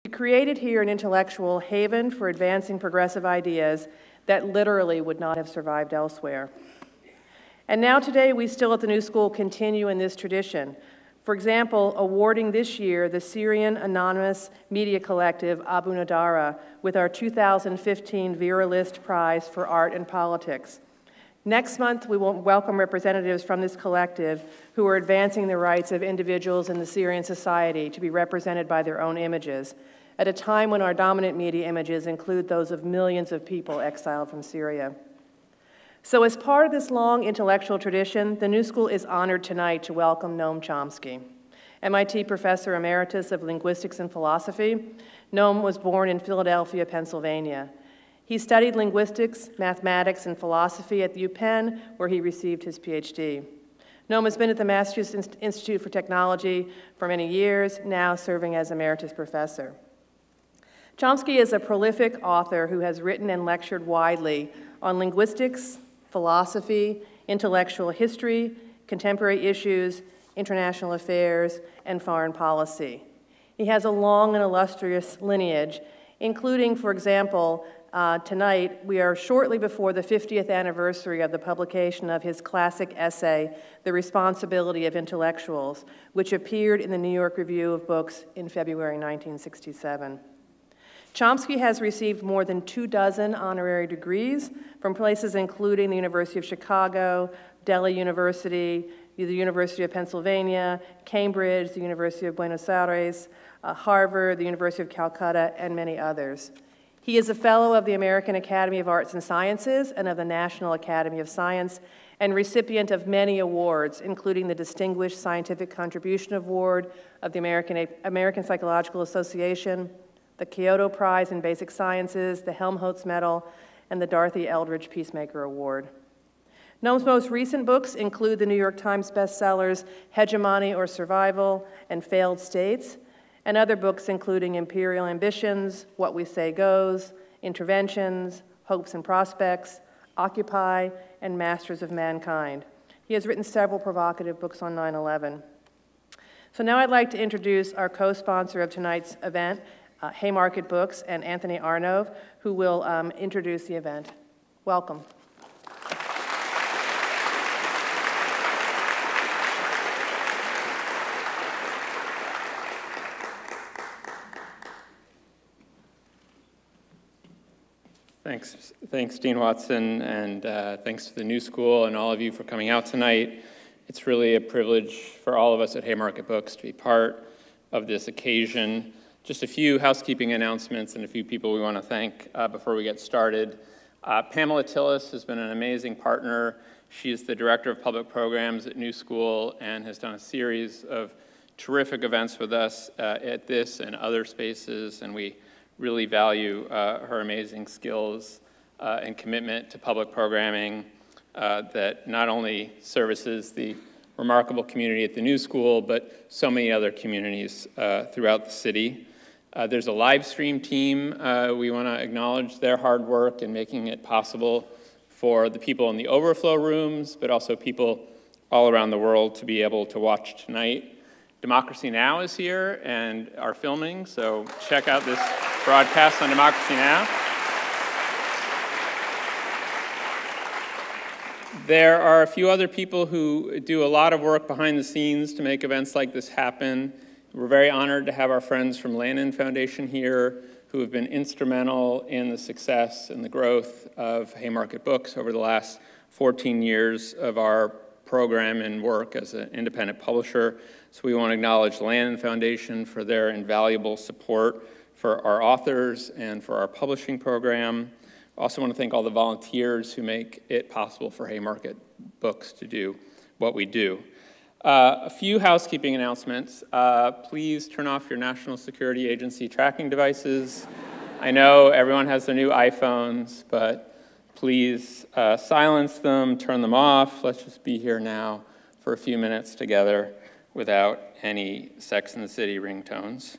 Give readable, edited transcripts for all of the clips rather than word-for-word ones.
We created here an intellectual haven for advancing progressive ideas that literally would not have survived elsewhere. And now today, we still at the New School continue in this tradition. For example, awarding this year the Syrian anonymous media collective Abu Nadara with our 2015 Vera List Prize for Art and Politics. Next month, we will welcome representatives from this collective who are advancing the rights of individuals in the Syrian society to be represented by their own images, at a time when our dominant media images include those of millions of people exiled from Syria. So as part of this long intellectual tradition, the New School is honored tonight to welcome Noam Chomsky, MIT Professor Emeritus of Linguistics and Philosophy. Noam was born in Philadelphia, Pennsylvania. He studied linguistics, mathematics, and philosophy at the UPenn, where he received his PhD. Noam has been at the Massachusetts Institute for Technology for many years, now serving as Emeritus Professor. Chomsky is a prolific author who has written and lectured widely on linguistics, philosophy, intellectual history, contemporary issues, international affairs, and foreign policy. He has a long and illustrious lineage, including, for example, tonight, we are shortly before the 50th anniversary of the publication of his classic essay, The Responsibility of Intellectuals, which appeared in the New York Review of Books in February 1967. Chomsky has received more than 24 honorary degrees from places including the University of Chicago, Delhi University, the University of Pennsylvania, Cambridge, the University of Buenos Aires, Harvard, the University of Calcutta, and many others. He is a fellow of the American Academy of Arts and Sciences and of the National Academy of Science, and recipient of many awards, including the Distinguished Scientific Contribution Award of the American Psychological Association, the Kyoto Prize in Basic Sciences, the Helmholtz Medal, and the Dorothy Eldridge Peacemaker Award. Noam's most recent books include the New York Times bestsellers Hegemony or Survival and Failed States, and other books including Imperial Ambitions, What We Say Goes, Interventions, Hopes and Prospects, Occupy, and Masters of Mankind. He has written several provocative books on 9/11. So now I'd like to introduce our co-sponsor of tonight's event, Haymarket Books, and Anthony Arnove, who will introduce the event. Welcome. Thanks, Dean Watson, and thanks to the New School and all of you for coming out tonight. It's really a privilege for all of us at Haymarket Books to be part of this occasion. Just a few housekeeping announcements and a few people we want to thank before we get started. Pamela Tillis has been an amazing partner. She is the Director of Public Programs at New School and has done a series of terrific events with us at this and other spaces, and we really value her amazing skills and commitment to public programming that not only services the remarkable community at the New School, but so many other communities throughout the city. There's a live stream team. We want to acknowledge their hard work in making it possible for the people in the overflow rooms, but also people all around the world to be able to watch tonight. Democracy Now! Is here and are filming, so check out this broadcast on Democracy Now! There are a few other people who do a lot of work behind the scenes to make events like this happen. We're very honored to have our friends from Lannan Foundation here who have been instrumental in the success and the growth of Haymarket Books over the last 14 years of our program and work as an independent publisher. So we want to acknowledge Lannan Foundation for their invaluable support for our authors and for our publishing program. I also want to thank all the volunteers who make it possible for Haymarket Books to do what we do. A few housekeeping announcements. Please turn off your National Security Agency tracking devices. I know everyone has their new iPhones, but please silence them, turn them off. Let's just be here now for a few minutes together without any Sex and the City ringtones.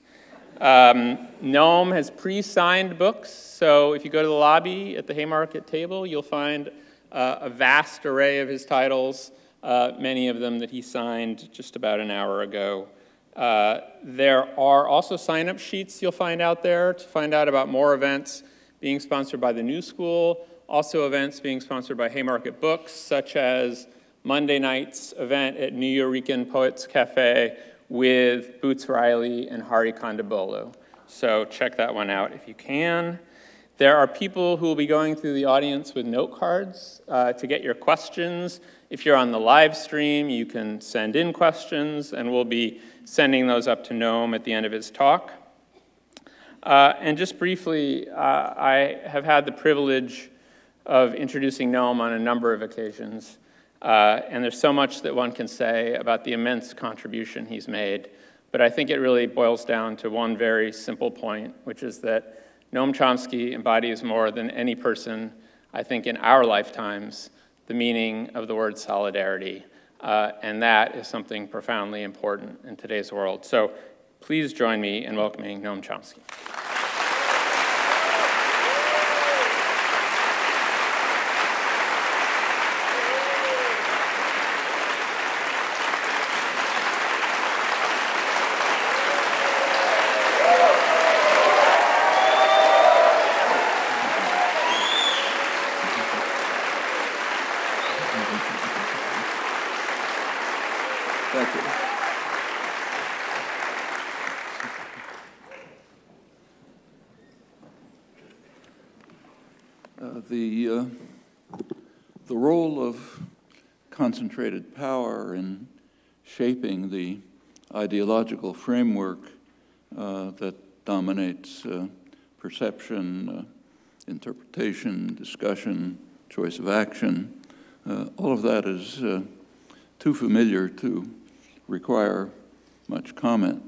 Noam has pre-signed books, so if you go to the lobby at the Haymarket table, you'll find a vast array of his titles, many of them that he signed just about an hour ago There are also sign-up sheets you'll find out there to find out about more events being sponsored by the New School, also events being sponsored by Haymarket Books, such as Monday night's event at Nuyorican Poets Cafe with Boots Riley and Hari Kondabolu. So check that one out if you can. There are people who will be going through the audience with note cards to get your questions. If you're on the live stream, you can send in questions, and we'll be sending those up to Noam at the end of his talk. And just briefly, I have had the privilege of introducing Noam on a number of occasions. And there's so much that one can say about the immense contribution he's made. But I think it really boils down to one very simple point, which is that Noam Chomsky embodies more than any person, I think, in our lifetimes, the meaning of the word solidarity. And that is something profoundly important in today's world. So please join me in welcoming Noam Chomsky. Thank you. The role of concentrated power in shaping the ideological framework that dominates perception, interpretation, discussion, choice of action, all of that is too familiar to require much comment.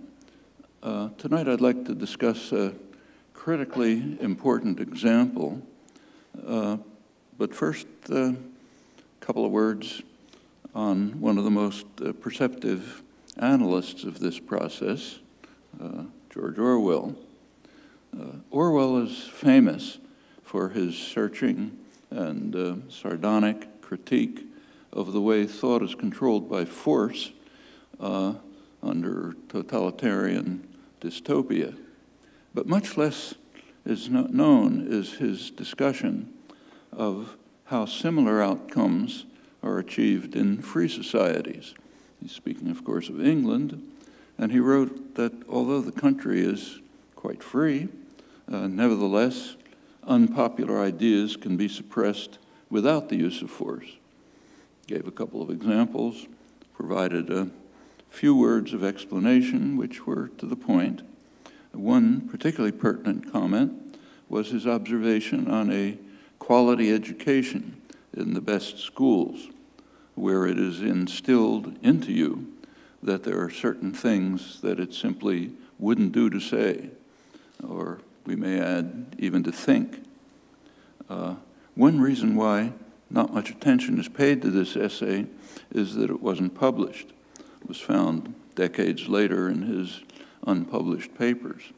Tonight I'd like to discuss a critically important example, but first a couple of words on one of the most perceptive analysts of this process, George Orwell. Orwell is famous for his searching and sardonic critique of the way thought is controlled by force under totalitarian dystopia. But much less is known is his discussion of how similar outcomes are achieved in free societies. He's speaking, of course, of England, and he wrote that although the country is quite free, nevertheless, unpopular ideas can be suppressed without the use of force. Gave a couple of examples, provided a few words of explanation which were to the point. One particularly pertinent comment was his observation on a quality education in the best schools, where it is instilled into you that there are certain things that it simply wouldn't do to say, or we may add, even to think. One reason why not much attention is paid to this essay is that it wasn't published. It was found decades later in his unpublished papers.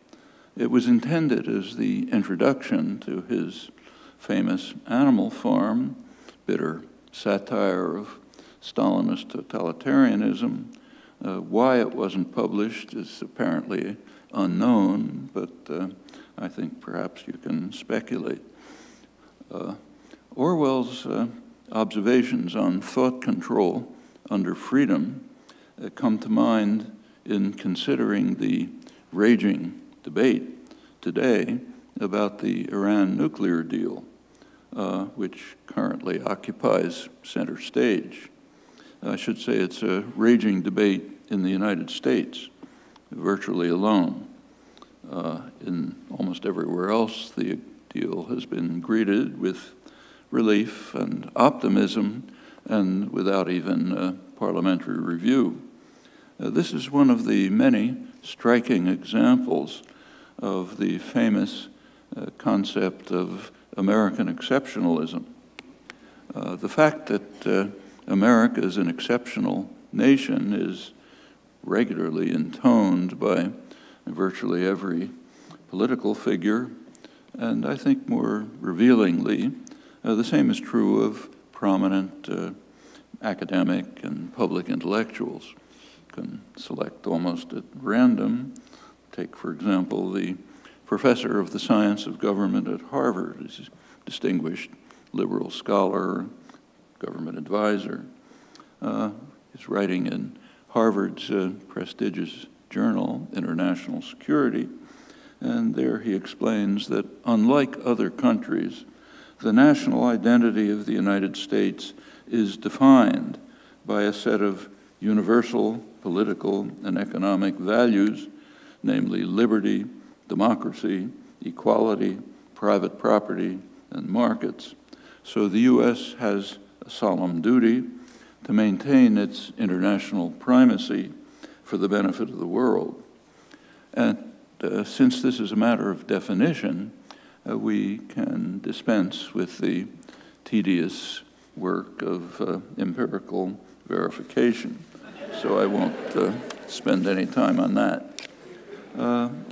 It was intended as the introduction to his famous Animal Farm, bitter satire of Stalinist totalitarianism. Why it wasn't published is apparently unknown, but I think perhaps you can speculate. Orwell's observations on thought control under freedom come to mind in considering the raging debate today about the Iran nuclear deal, which currently occupies center stage. I should say it's a raging debate in the United States, virtually alone. In almost everywhere else, the deal has been greeted with relief and optimism, and without even parliamentary review. This is one of the many striking examples of the famous concept of American exceptionalism. The fact that America is an exceptional nation is regularly intoned by virtually every political figure, and I think more revealingly, the same is true of prominent academic and public intellectuals. can select almost at random. Take, for example, the professor of the science of government at Harvard, is a distinguished liberal scholar, government advisor. He's writing in Harvard's prestigious journal, International Security, and there he explains that unlike other countries, the national identity of the United States is defined by a set of universal political and economic values, namely liberty, democracy, equality, private property, and markets. So the U.S. has a solemn duty to maintain its international primacy for the benefit of the world. And since this is a matter of definition, we can dispense with the tedious work of empirical verification. So I won't spend any time on that.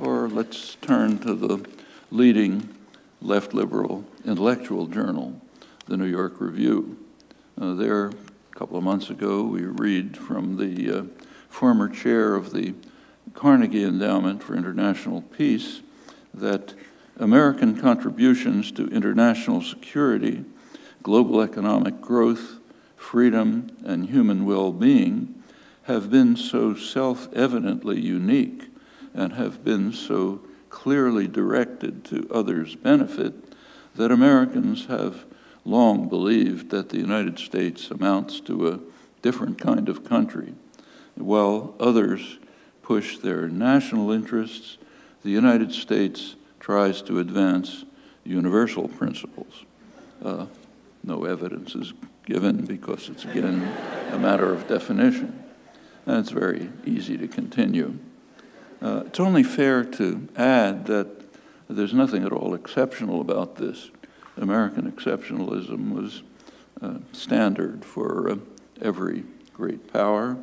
Or let's turn to the leading left liberal intellectual journal, the New York Review. There, a couple of months ago, we read from the former chair of the Carnegie Endowment for International Peace that American contributions to international security, global economic growth, freedom, and human well-being have been so self-evidently unique and have been so clearly directed to others' benefit that Americans have long believed that the United States amounts to a different kind of country. While others push their national interests, the United States tries to advance universal principles. No evidence is given because it's, again, a matter of definition. And it's very easy to continue. It's only fair to add that there's nothing at all exceptional about this. American exceptionalism was standard for every great power,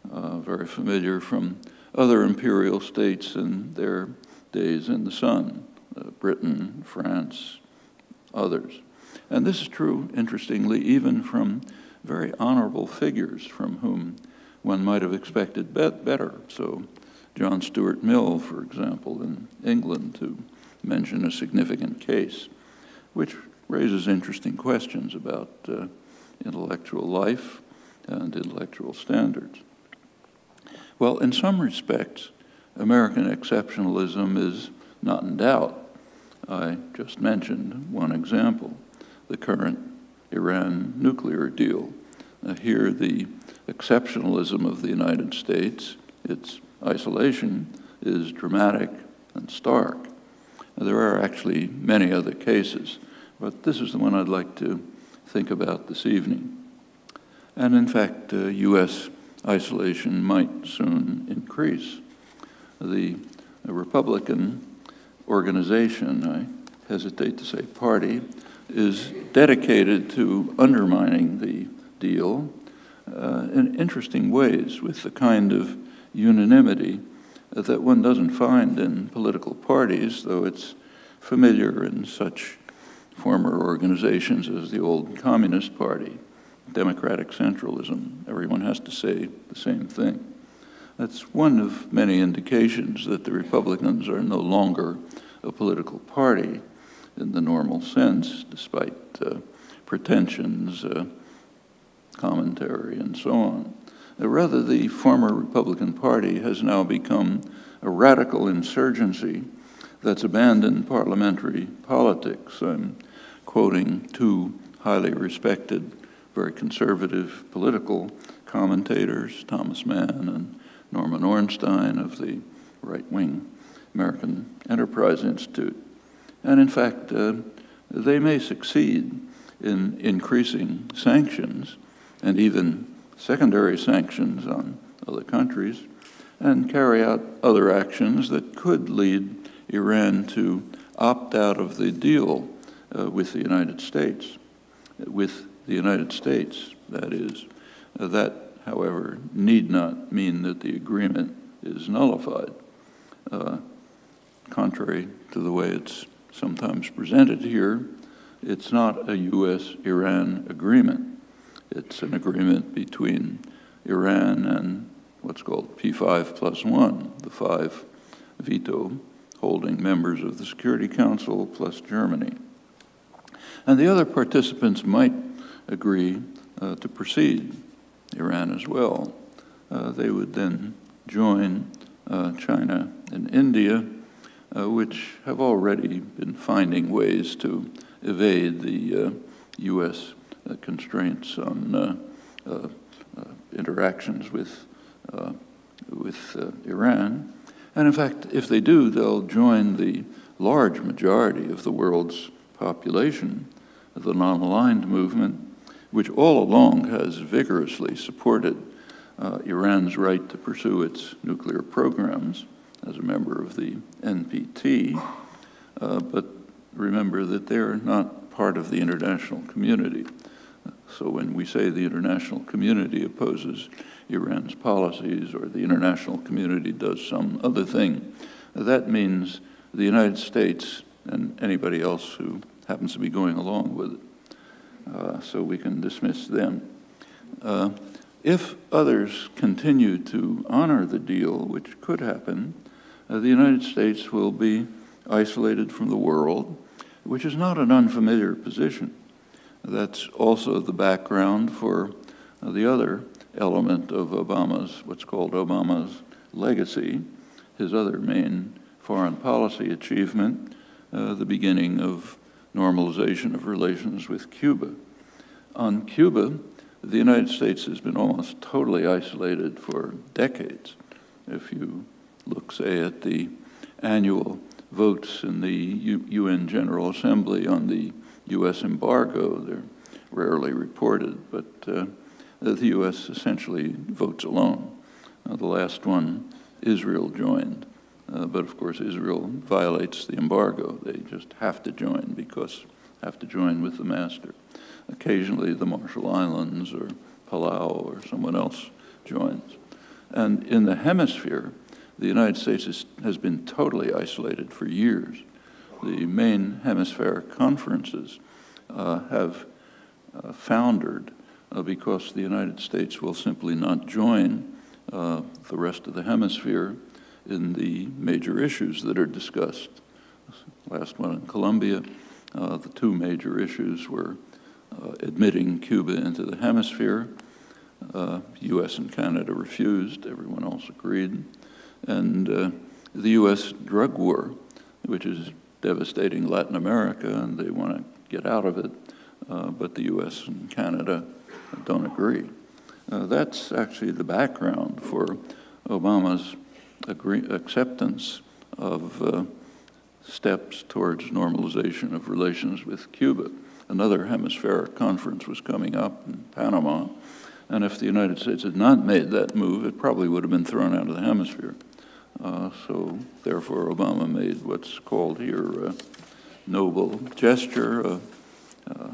very familiar from other imperial states in their days in the sun, Britain, France, others. And this is true, interestingly, even from very honorable figures from whom one might have expected better. So John Stuart Mill, for example, in England, to mention a significant case, which raises interesting questions about intellectual life and intellectual standards. Well, in some respects, American exceptionalism is not in doubt. I just mentioned one example, the current Iran nuclear deal. Here, the exceptionalism of the United States, its isolation, is dramatic and stark. There are actually many other cases, but this is the one I'd like to think about this evening. And in fact, U.S. isolation might soon increase. The Republican organization, I hesitate to say party, is dedicated to undermining the deal in interesting ways with the kind of unanimity that one doesn't find in political parties, though it's familiar in such former organizations as the old Communist Party, democratic centralism. Everyone has to say the same thing. That's one of many indications that the Republicans are no longer a political party in the normal sense, despite pretensions, commentary, and so on. Rather, the former Republican Party has now become a radical insurgency that's abandoned parliamentary politics. I'm quoting two highly respected, very conservative political commentators, Thomas Mann and Norman Ornstein of the right-wing American Enterprise Institute. And in fact, they may succeed in increasing sanctions and even secondary sanctions on other countries and carry out other actions that could lead Iran to opt out of the deal with the United States. With the United States, that is. That, however, need not mean that the agreement is nullified. Contrary to the way it's sometimes presented here, it's not a U.S.-Iran agreement. It's an agreement between Iran and what's called P5+1, the 5 veto-holding members of the Security Council plus Germany. And the other participants might agree to proceed, Iran as well. They would then join China and India, which have already been finding ways to evade the U.S. Constraints on interactions with Iran. And in fact, if they do, they'll join the large majority of the world's population, the non-aligned movement, which all along has vigorously supported Iran's right to pursue its nuclear programs as a member of the NPT. But remember that they're not part of the international community. So when we say the international community opposes Iran's policies or the international community does some other thing, that means the United States and anybody else who happens to be going along with it. So we can dismiss them. If others continue to honor the deal, which could happen, the United States will be isolated from the world, which is not an unfamiliar position. That's also the background for the other element of Obama's, what's called Obama's legacy, his other main foreign policy achievement, the beginning of normalization of relations with Cuba. On Cuba, the United States has been almost totally isolated for decades. If you look, say, at the annual votes in the UN General Assembly on the U.S. embargo, they're rarely reported, but the U.S. essentially votes alone. The last one, Israel joined, but of course Israel violates the embargo. They just have to join because have to join with the master. Occasionally the Marshall Islands or Palau or someone else joins. And in the hemisphere, the United States has been totally isolated for years. The main hemispheric conferences have foundered because the United States will simply not join the rest of the hemisphere in the major issues that are discussed. Last one in Colombia, the two major issues were admitting Cuba into the hemisphere. U.S. and Canada refused, everyone else agreed. And the U.S. drug war, which is devastating Latin America, and they want to get out of it, but the U.S. and Canada don't agree. That's actually the background for Obama's acceptance of steps towards normalization of relations with Cuba. Another hemispheric conference was coming up in Panama, and if the United States had not made that move, it probably would have been thrown out of the hemisphere. So therefore, Obama made what's called here a noble gesture, a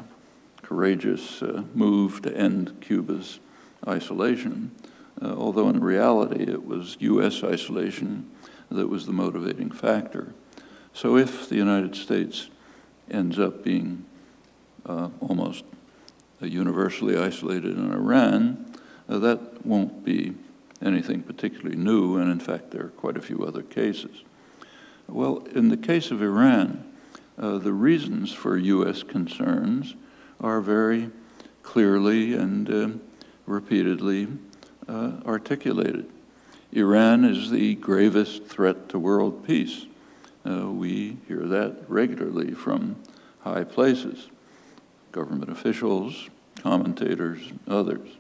courageous move to end Cuba's isolation, although in reality it was U.S. isolation that was the motivating factor. So if the United States ends up being almost universally isolated in Iran, that won't be anything particularly new, and in fact there are quite a few other cases. Well, in the case of Iran, the reasons for U.S. concerns are very clearly and repeatedly articulated. Iran is the gravest threat to world peace. We hear that regularly from high places, government officials, commentators, others.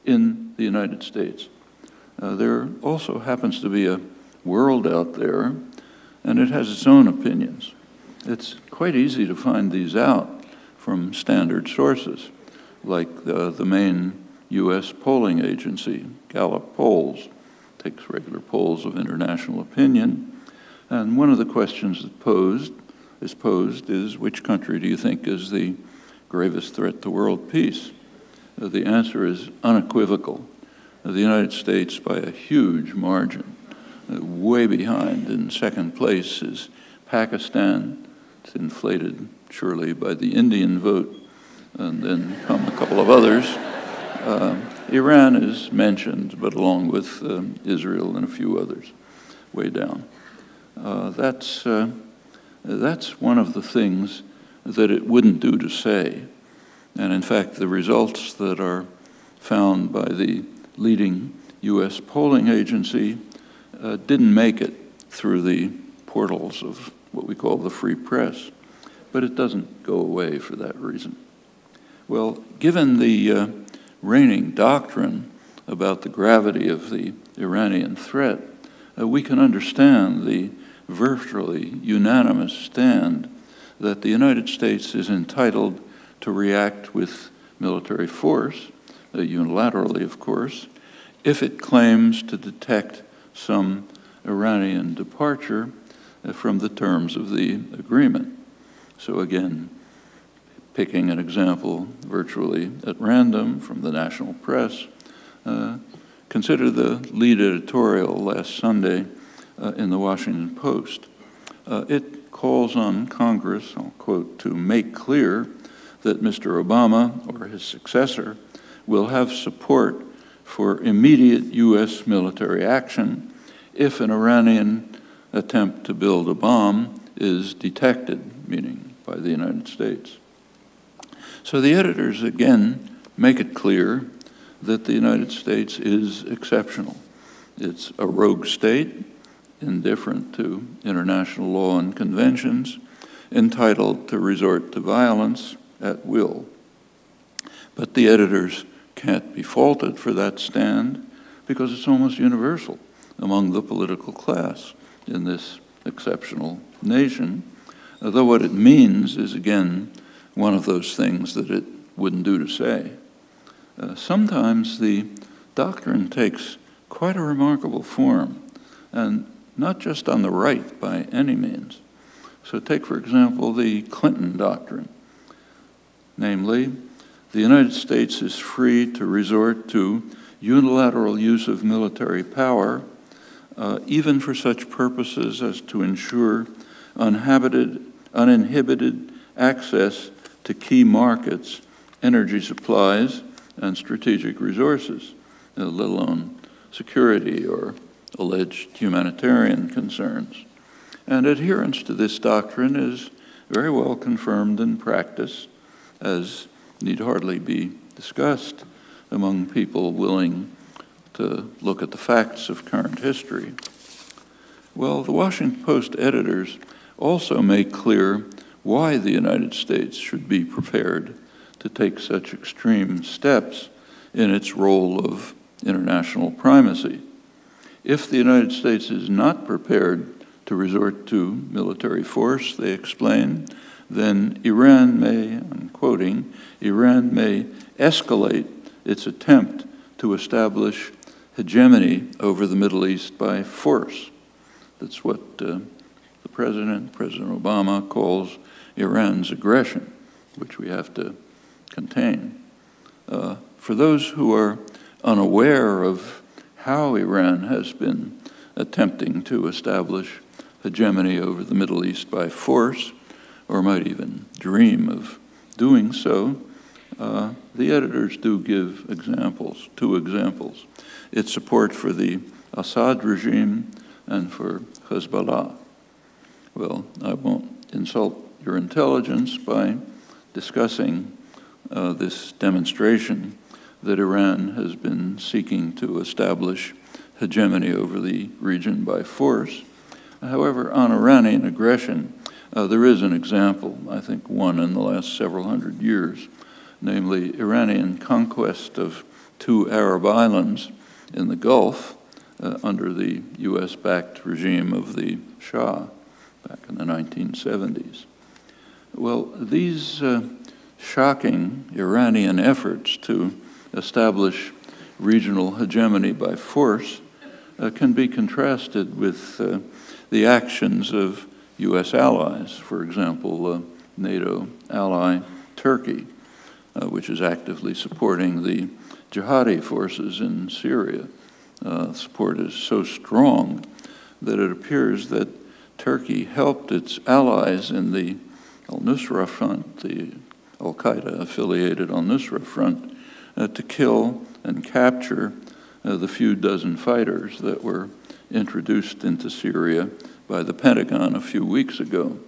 In the United States, there also happens to be a world out there, and it has its own opinions. It's quite easy to find these out from standard sources, like the main U.S. polling agency, Gallup Polls, takes regular polls of international opinion. And one of the questions that is posed is, which country do you think is the gravest threat to world peace? The answer is unequivocal. The United States, by a huge margin, way behind. In second place is Pakistan. It's inflated surely by the Indian vote, and then come a couple of others. Iran is mentioned, but along with Israel and a few others, way down. That's one of the things that it wouldn't do to say. And in fact, the results that are found by the leading U.S. polling agency didn't make it through the portals of what we call the free press, but it doesn't go away for that reason. Well, given the reigning doctrine about the gravity of the Iranian threat, we can understand the virtually unanimous stand that the United States is entitled to react with military force, unilaterally, of course, if it claims to detect some Iranian departure from the terms of the agreement. So again, picking an example virtually at random from the national press, consider the lead editorial last Sunday in the Washington Post. It calls on Congress, I'll quote, to make clear that Mr. Obama or his successor will have support for immediate U.S. military action if an Iranian attempt to build a bomb is detected, meaning by the United States. So the editors, again, make it clear that the United States is exceptional. It's a rogue state, indifferent to international law and conventions, entitled to resort to violence at will. But the editors can't be faulted for that stand because it's almost universal among the political class in this exceptional nation, though what it means is, again, one of those things that it wouldn't do to say. Sometimes the doctrine takes quite a remarkable form, and not just on the right by any means. So take, for example, the Clinton doctrine. Namely, the United States is free to resort to unilateral use of military power, even for such purposes as to ensure uninhibited access to key markets, energy supplies, and strategic resources, let alone security or alleged humanitarian concerns. And adherence to this doctrine is very well confirmed in practice, as need hardly be discussed among people willing to look at the facts of current history. Well, the Washington Post editors also make clear why the United States should be prepared to take such extreme steps in its role of international primacy. If the United States is not prepared to resort to military force, they explain, then Iran may, I'm quoting, Iran may escalate its attempt to establish hegemony over the Middle East by force. That's what the President Obama, calls Iran's aggression, which we have to contain. For those who are unaware of how Iran has been attempting to establish hegemony over the Middle East by force, or might even dream of doing so, the editors do give examples, 2 examples. Its support for the Assad regime and for Hezbollah. Well, I won't insult your intelligence by discussing this demonstration that Iran has been seeking to establish hegemony over the region by force. However, on Iranian aggression, there is an example, I think one in the last several hundred years, namely Iranian conquest of 2 Arab islands in the Gulf under the US-backed regime of the Shah back in the 1970s. Well, these shocking Iranian efforts to establish regional hegemony by force can be contrasted with the actions of U.S. allies, for example, NATO ally Turkey, which is actively supporting the jihadi forces in Syria. Support is so strong that it appears that Turkey helped its allies in the al-Nusra Front, the al-Qaeda-affiliated al-Nusra Front, to kill and capture the few dozen fighters that were introduced into Syria by the Pentagon a few weeks ago.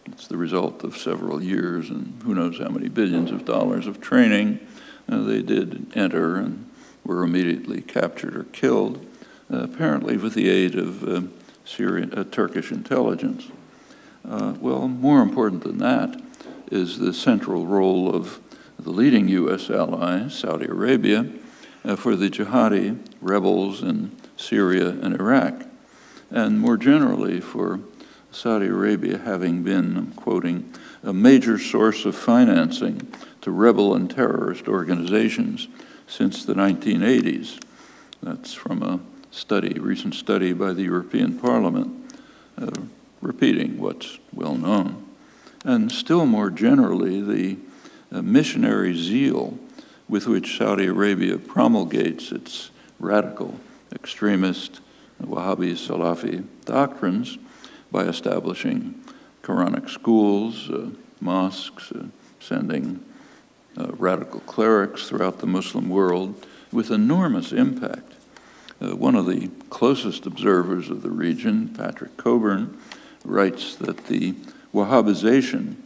It's the result of several years and who knows how many billions of dollars of training. They did enter and were immediately captured or killed, apparently with the aid of Turkish intelligence. Well, more important than that is the central role of the leading U.S. ally, Saudi Arabia, for the jihadi rebels in Syria and Iraq, and more generally for Saudi Arabia having been, I'm quoting, a major source of financing to rebel and terrorist organizations since the 1980s. That's from a recent study by the European Parliament, repeating what's well known. And still more generally, the missionary zeal with which Saudi Arabia promulgates its radical, extremist, Wahhabi, Salafi doctrines by establishing Quranic schools, mosques, sending radical clerics throughout the Muslim world with enormous impact. One of the closest observers of the region, Patrick Coburn, writes that the Wahhabization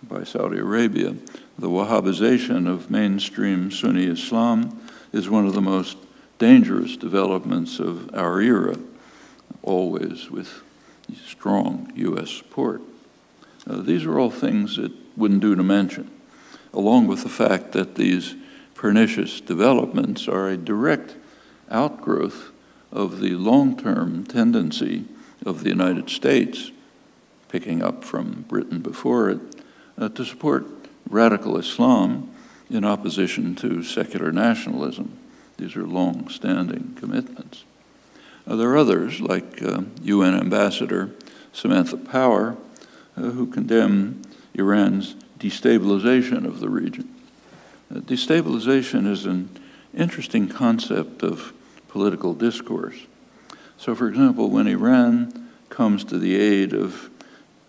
by Saudi Arabia, the Wahhabization of mainstream Sunni Islam is one of the most dangerous developments of our era, always with strong U.S. support. These are all things that wouldn't do to mention, along with the fact that these pernicious developments are a direct outgrowth of the long-term tendency of the United States, picking up from Britain before it, to support radical Islam in opposition to secular nationalism. These are long-standing commitments. There are others, like UN Ambassador Samantha Power, who condemn Iran's destabilization of the region. Destabilization is an interesting concept of political discourse. So, for example, when Iran comes to the aid of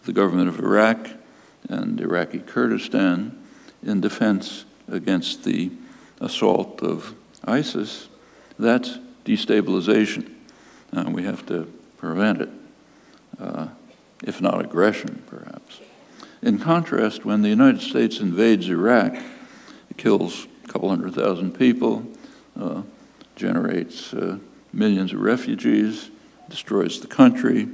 the government of Iraq and Iraqi Kurdistan in defense against the assault of ISIS, that's destabilization. We have to prevent it, if not aggression, perhaps. In contrast, when the United States invades Iraq, it kills a couple 100,000 people, generates millions of refugees, destroys the country,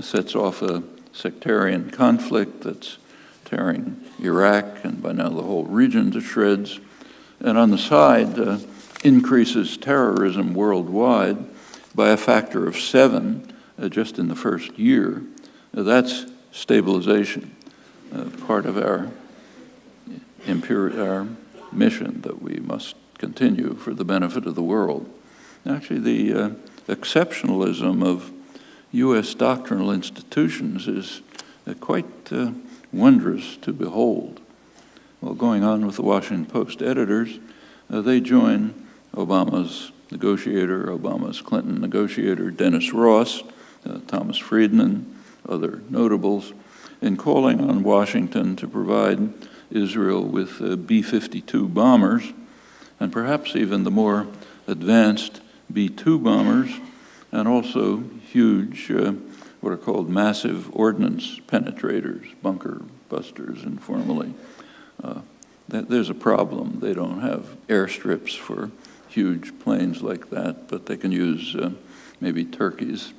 sets off a sectarian conflict that's tearing Iraq and by now the whole region to shreds, and on the side increases terrorism worldwide by a factor of 7 just in the first year. That's stabilization, part of our mission that we must continue for the benefit of the world. Actually, the exceptionalism of U.S. doctrinal institutions is quite wondrous to behold. Well, going on with the Washington Post editors, they join Obama's Clinton negotiator, Dennis Ross, Thomas Friedman, other notables, in calling on Washington to provide Israel with B-52 bombers, and perhaps even the more advanced B-2 bombers, and also huge, what are called massive ordnance penetrators, bunker busters informally. There's a problem. They don't have airstrips for huge planes like that, but they can use maybe Turkey's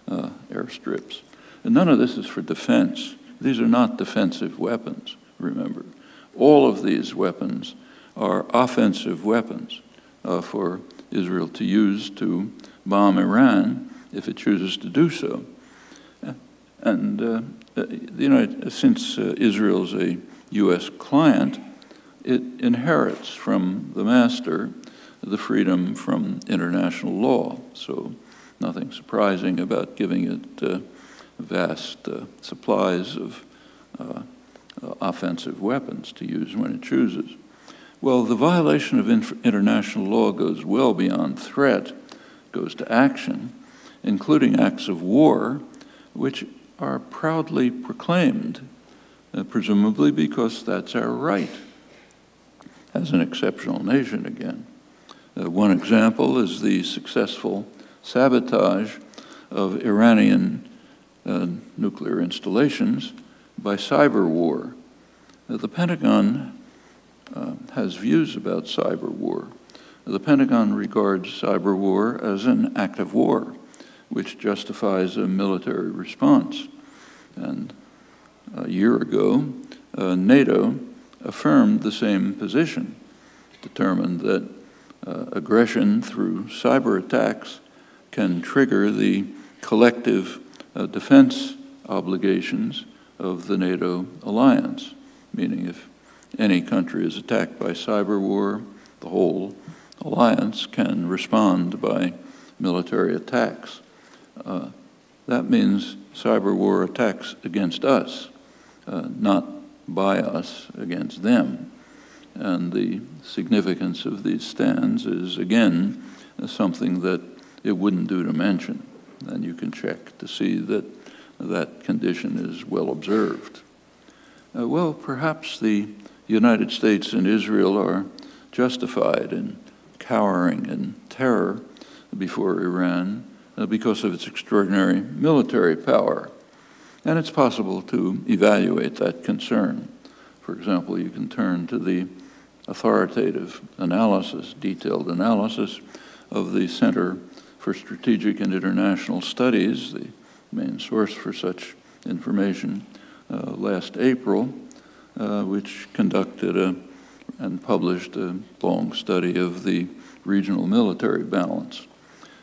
airstrips. And none of this is for defense. These are not defensive weapons, remember. All of these weapons are offensive weapons for Israel to use to bomb Iran if it chooses to do so. And since Israel's a U.S. client, it inherits from the master the freedom from international law. So nothing surprising about giving it vast supplies of offensive weapons to use when it chooses. Well, the violation of international law goes well beyond threat, goes to action, including acts of war, which are proudly proclaimed, presumably because that's our right as an exceptional nation again. One example is the successful sabotage of Iranian nuclear installations by cyber war. The Pentagon has views about cyber war. The Pentagon regards cyber war as an act of war, which justifies a military response. And a year ago, NATO affirmed the same position, determined that aggression through cyber attacks can trigger the collective defense obligations of the NATO alliance, meaning if any country is attacked by cyber war, the whole alliance can respond by military attacks. That means cyber war attacks against us, not by us against them. And the significance of these stands is, again, something that it wouldn't do to mention. And you can check to see that that condition is well observed. Well, perhaps the United States and Israel are justified in cowering in terror before Iran because of its extraordinary military power. And it's possible to evaluate that concern. For example, you can turn to the authoritative analysis, detailed analysis of the Center for Strategic and International Studies, the main source for such information, last April, which conducted and published a long study of the regional military balance.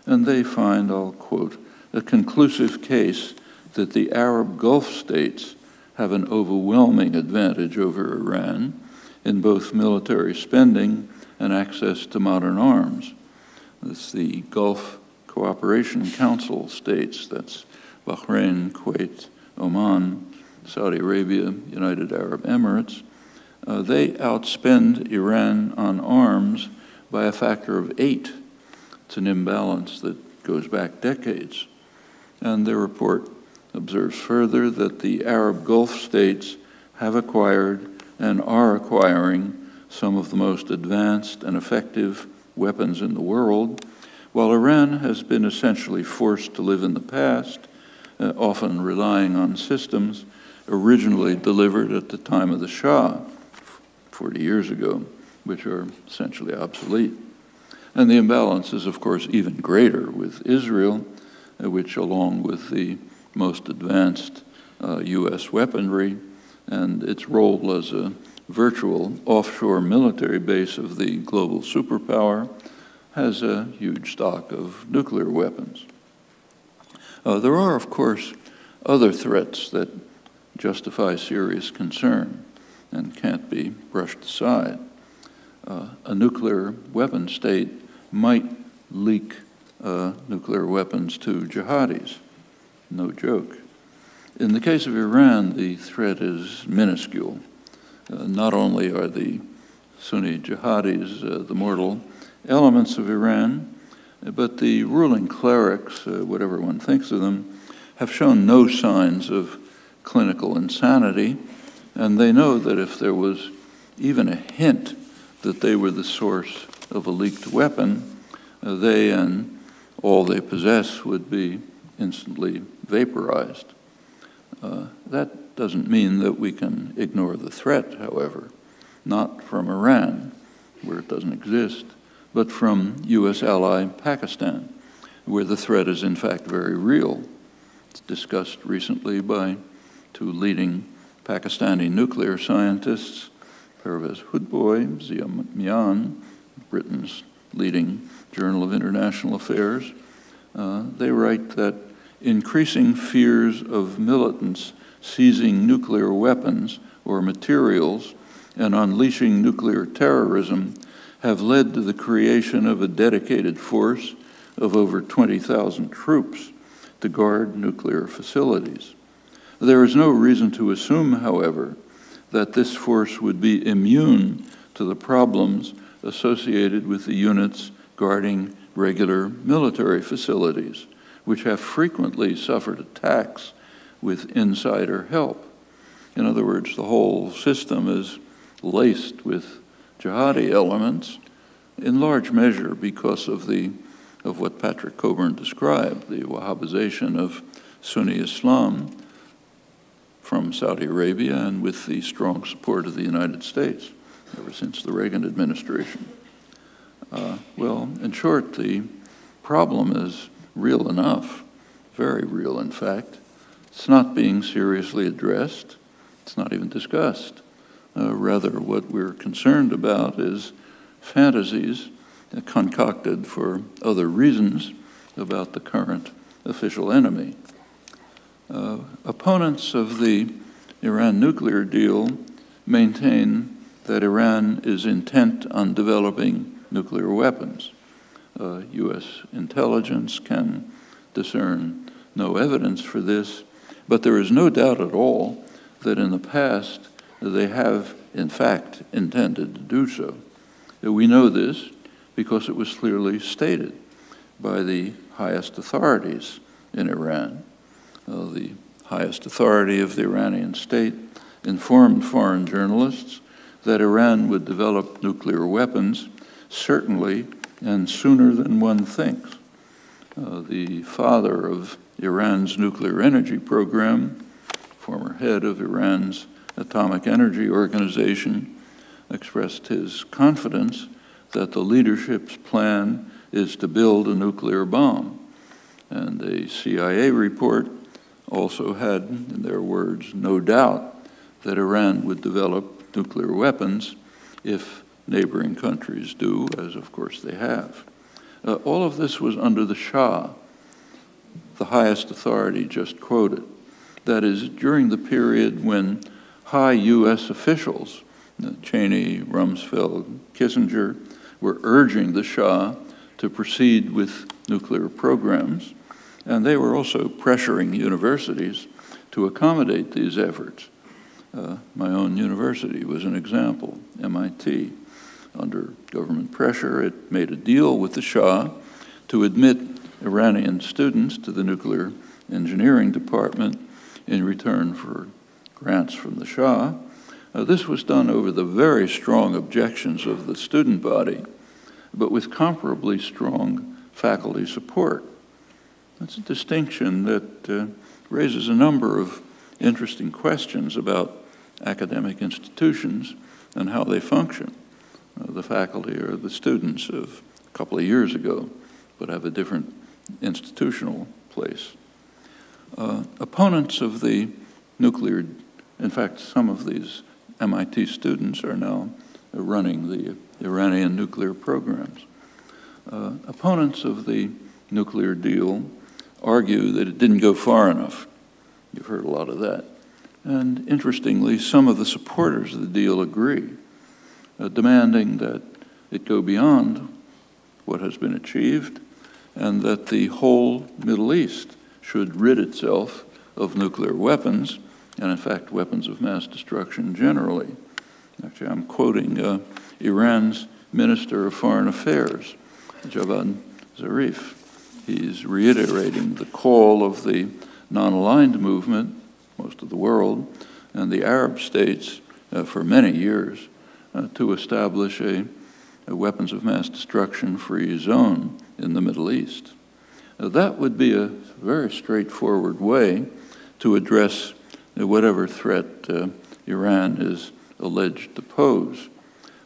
And they find, I'll quote, a conclusive case that the Arab Gulf states have an overwhelming advantage over Iran in both military spending and access to modern arms. That's the Gulf Cooperation Council states, that's Bahrain, Kuwait, Oman, Saudi Arabia, United Arab Emirates. They outspend Iran on arms by a factor of 8. It's an imbalance that goes back decades. And their report observes further that the Arab Gulf states have acquired and are acquiring some of the most advanced and effective weapons in the world, while Iran has been essentially forced to live in the past, often relying on systems originally delivered at the time of the Shah, 40 years ago, which are essentially obsolete. And the imbalance is, of course, even greater with Israel, which, along with the most advanced U.S. weaponry and its role as a virtual offshore military base of the global superpower, has a huge stock of nuclear weapons. There are, of course, other threats that justify serious concern and can't be brushed aside. A nuclear weapon state might leak nuclear weapons to jihadis. No joke. In the case of Iran, the threat is minuscule. Not only are the Sunni jihadis the mortal elements of Iran, but the ruling clerics, whatever one thinks of them, have shown no signs of clinical insanity, and they know that if there was even a hint that they were the source of a leaked weapon, they and all they possess would be instantly vaporized. That doesn't mean that we can ignore the threat, however, not from Iran, where it doesn't exist, but from U.S. ally Pakistan, where the threat is in fact very real. It's discussed recently by two leading Pakistani nuclear scientists, Pervez Hudboy, Zia Mian, Britain's leading Journal of International Affairs. They write that increasing fears of militants seizing nuclear weapons or materials and unleashing nuclear terrorism have led to the creation of a dedicated force of over 20,000 troops to guard nuclear facilities. There is no reason to assume, however, that this force would be immune to the problems associated with the units guarding regular military facilities, which have frequently suffered attacks with insider help. In other words, the whole system is laced with jihadi elements, in large measure because of what Patrick Coburn described, the Wahhabization of Sunni Islam from Saudi Arabia and with the strong support of the United States ever since the Reagan administration. Well, in short, the problem is real enough, very real, in fact. It's not being seriously addressed. It's not even discussed. Rather, what we're concerned about is fantasies concocted for other reasons about the current official enemy. Opponents of the Iran nuclear deal maintain that Iran is intent on developing nuclear weapons. U.S. intelligence can discern no evidence for this, but there is no doubt at all that in the past they have, in fact, intended to do so. We know this because it was clearly stated by the highest authorities in Iran. The highest authority of the Iranian state informed foreign journalists that Iran would develop nuclear weapons, certainly and sooner than one thinks. The father of Iran's nuclear energy program, former head of Iran's Atomic Energy Organization, expressed his confidence that the leadership's plan is to build a nuclear bomb. And a CIA report also had, in their words, no doubt that Iran would develop nuclear weapons if neighboring countries do, as of course they have. All of this was under the Shah, the highest authority just quoted. That is, during the period when high U.S. officials, Cheney, Rumsfeld, Kissinger, were urging the Shah to proceed with nuclear programs, and they were also pressuring universities to accommodate these efforts. My own university was an example, MIT. Under government pressure, it made a deal with the Shah to admit Iranian students to the nuclear engineering department in return for grants from the Shah. This was done over the very strong objections of the student body, but with comparably strong faculty support. That's a distinction that raises a number of interesting questions about academic institutions and how they function. The faculty are the students of a couple of years ago, but have a different institutional place. Opponents of the nuclear, in fact, some of these MIT students are now running the Iranian nuclear programs. Opponents of the nuclear deal argue that it didn't go far enough. You've heard a lot of that. And interestingly, some of the supporters of the deal agree, demanding that it go beyond what has been achieved and that the whole Middle East should rid itself of nuclear weapons, and in fact, weapons of mass destruction generally. Actually, I'm quoting Iran's Minister of Foreign Affairs, Javad Zarif. He's reiterating the call of the non-aligned movement, most of the world, and the Arab states for many years to establish a weapons of mass destruction free zone in the Middle East. That would be a very straightforward way to address whatever threat Iran is alleged to pose.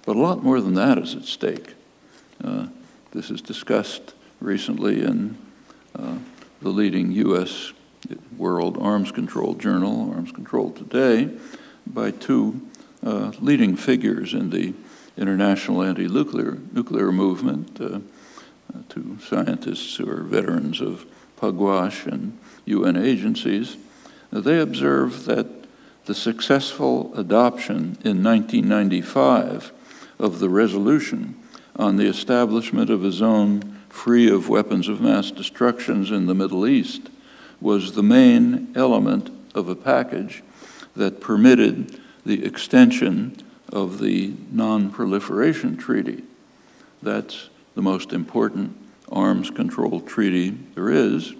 But a lot more than that is at stake. This is discussed recently in the leading U.S. World Arms Control Journal, Arms Control Today, by two leading figures in the international anti-nuclear movement, two scientists who are veterans of Pugwash and UN agencies. They observe that the successful adoption in 1995 of the resolution on the establishment of a zone free of weapons of mass destructions in the Middle East was the main element of a package that permitted the extension of the Non-Proliferation Treaty. That's the most important arms control treaty there is,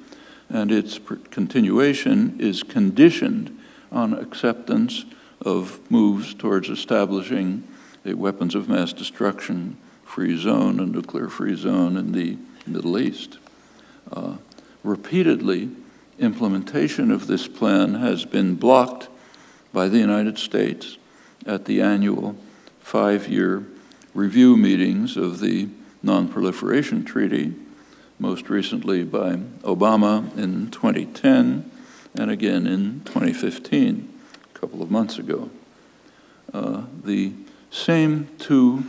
and its continuation is conditioned on acceptance of moves towards establishing a weapons of mass destruction free zone, a nuclear-free zone in the Middle East. Repeatedly, implementation of this plan has been blocked by the United States at the annual 5-year review meetings of the Non-Proliferation Treaty, most recently by Obama in 2010 and again in 2015, a couple of months ago. The same two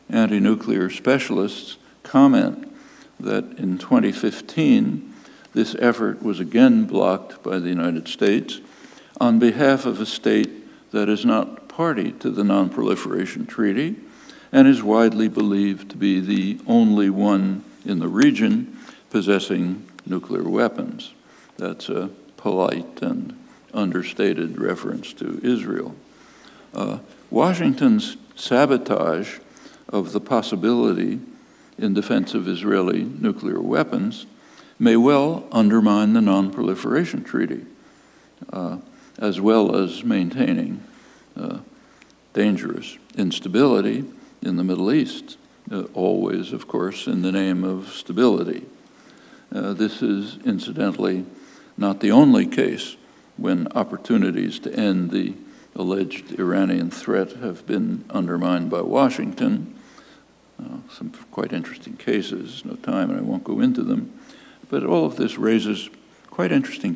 anti-nuclear specialists comment that in 2015, this effort was again blocked by the United States on behalf of a state that is not party to the Non-Proliferation Treaty and is widely believed to be the only one in the region possessing nuclear weapons. That's a polite and understated reference to Israel. Washington's sabotage of the possibility in defense of Israeli nuclear weapons may well undermine the Non-Proliferation Treaty, as well as maintaining dangerous instability in the Middle East, always, of course, in the name of stability. This is, incidentally, not the only case when opportunities to end the alleged Iranian threat have been undermined by Washington. Some quite interesting cases, no time, and I won't go into them. But all of this raises quite interesting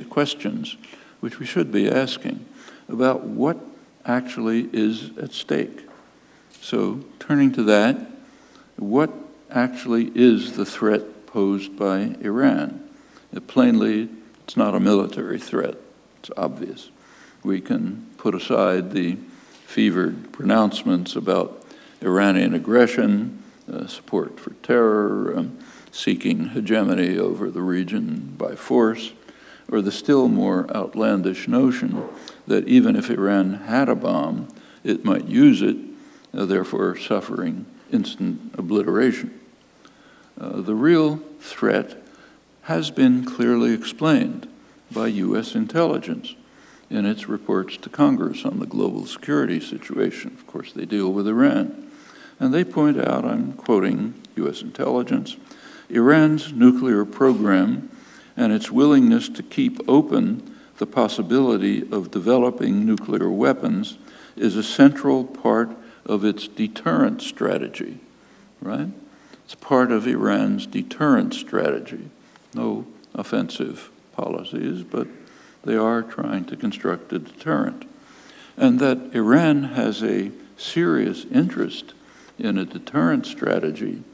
questions, which we should be asking, about what actually is at stake. So, turning to that, what actually is the threat posed by Iran? Plainly, it's not a military threat. It's obvious. We can put aside the fevered pronouncements about Iranian aggression, support for terror, seeking hegemony over the region by force, or the still more outlandish notion that even if Iran had a bomb, it might use it, therefore suffering instant obliteration. The real threat has been clearly explained by U.S. intelligence in its reports to Congress on the global security situation. Of course, they deal with Iran. And they point out, I'm quoting U.S. intelligence, Iran's nuclear program and its willingness to keep open the possibility of developing nuclear weapons is a central part of its deterrent strategy, right? It's part of Iran's deterrent strategy. No offensive policies, but they are trying to construct a deterrent. And that Iran has a serious interest in a deterrent strategy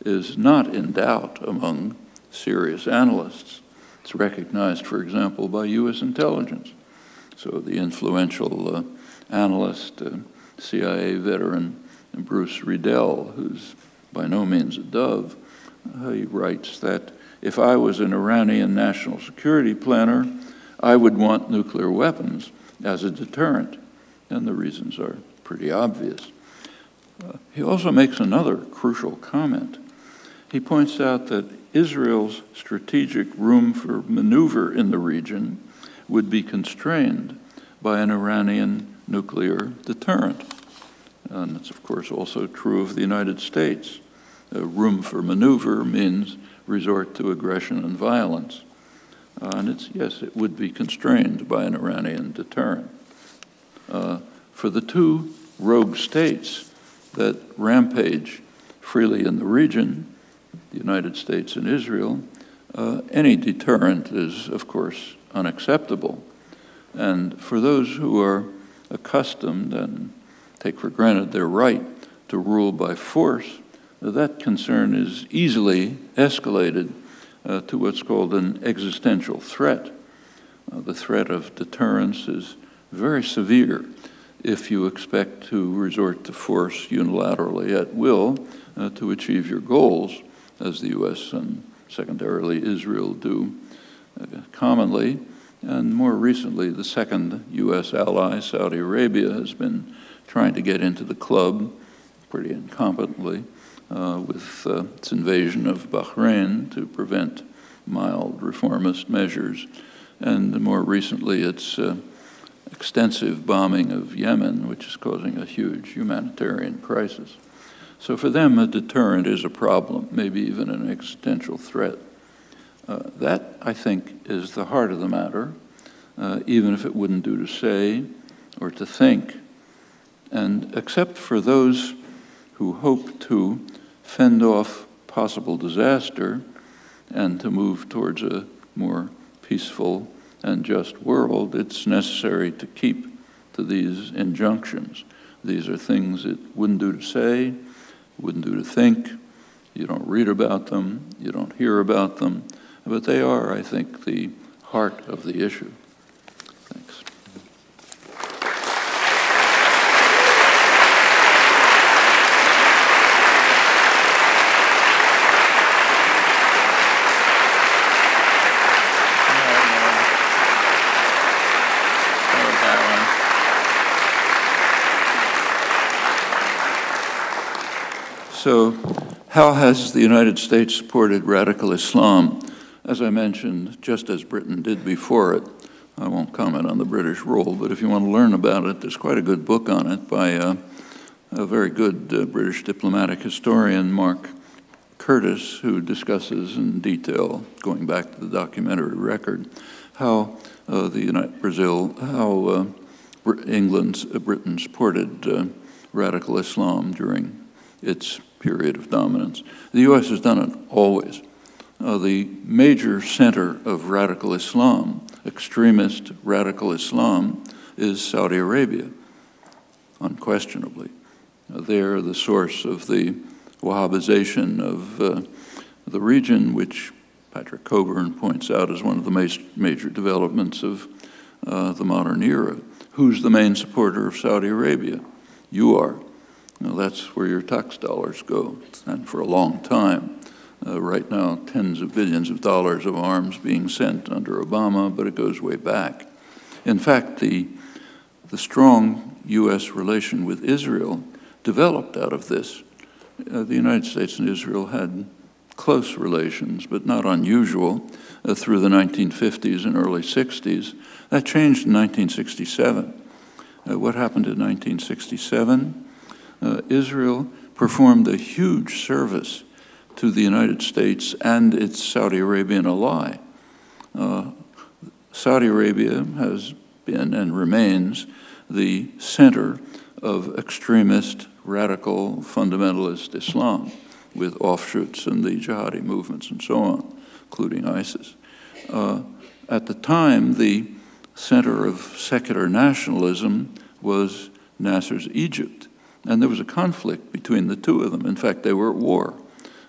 is not in doubt among serious analysts. It's recognized, for example, by U.S. intelligence. So the influential analyst, CIA veteran Bruce Riedel, who's by no means a dove, he writes that if I was an Iranian national security planner, I would want nuclear weapons as a deterrent. And the reasons are pretty obvious. He also makes another crucial comment. He points out that Israel's strategic room for maneuver in the region would be constrained by an Iranian nuclear deterrent. And that's, of course, also true of the United States. Room for maneuver means resort to aggression and violence. And yes, it would be constrained by an Iranian deterrent. For the two rogue states that rampage freely in the region, the United States and Israel, any deterrent is, of course, unacceptable. And for those who are accustomed and take for granted their right to rule by force, that concern is easily escalated to what's called an existential threat. The threat of deterrence is very severe if you expect to resort to force unilaterally at will to achieve your goals, as the U.S. and secondarily Israel do commonly. And more recently, the second U.S. ally, Saudi Arabia, has been trying to get into the club pretty incompetently with its invasion of Bahrain to prevent mild reformist measures. And more recently, its extensive bombing of Yemen, which is causing a huge humanitarian crisis. So for them, a deterrent is a problem, maybe even an existential threat. That, I think, is the heart of the matter, even if it wouldn't do to say or to think. And except for those who hope to fend off possible disaster and to move towards a more peaceful and just world, it's necessary to keep to these injunctions. These are things it wouldn't do to say, wouldn't do to think. You don't read about them, you don't hear about them, but they are, I think, the heart of the issue. Thanks. So, how has the United States supported radical Islam? As I mentioned, just as Britain did before it. I won't comment on the British role, but if you want to learn about it, there's quite a good book on it by a very good British diplomatic historian, Mark Curtis, who discusses in detail, going back to the documentary record, how Britain supported radical Islam during its period of dominance. The U.S. has done it always. The major center of radical Islam, extremist radical Islam, is Saudi Arabia, unquestionably. They're the source of the Wahhabization of the region, which Patrick Coburn points out as one of the major developments of the modern era. Who's the main supporter of Saudi Arabia? You are. Now, that's where your tax dollars go, and for a long time. Right now, tens of billions of dollars of arms being sent under Obama, but it goes way back. In fact, the strong U.S. relation with Israel developed out of this. The United States and Israel had close relations, but not unusual, through the 1950s and early 60s. That changed in 1967. What happened in 1967? Israel performed a huge service to the United States and its Saudi Arabian ally. Saudi Arabia has been and remains the center of extremist, radical, fundamentalist Islam, with offshoots and the jihadi movements and so on, including ISIS. At the time, the center of secular nationalism was Nasser's Egypt. And there was a conflict between the two of them. In fact, they were at war.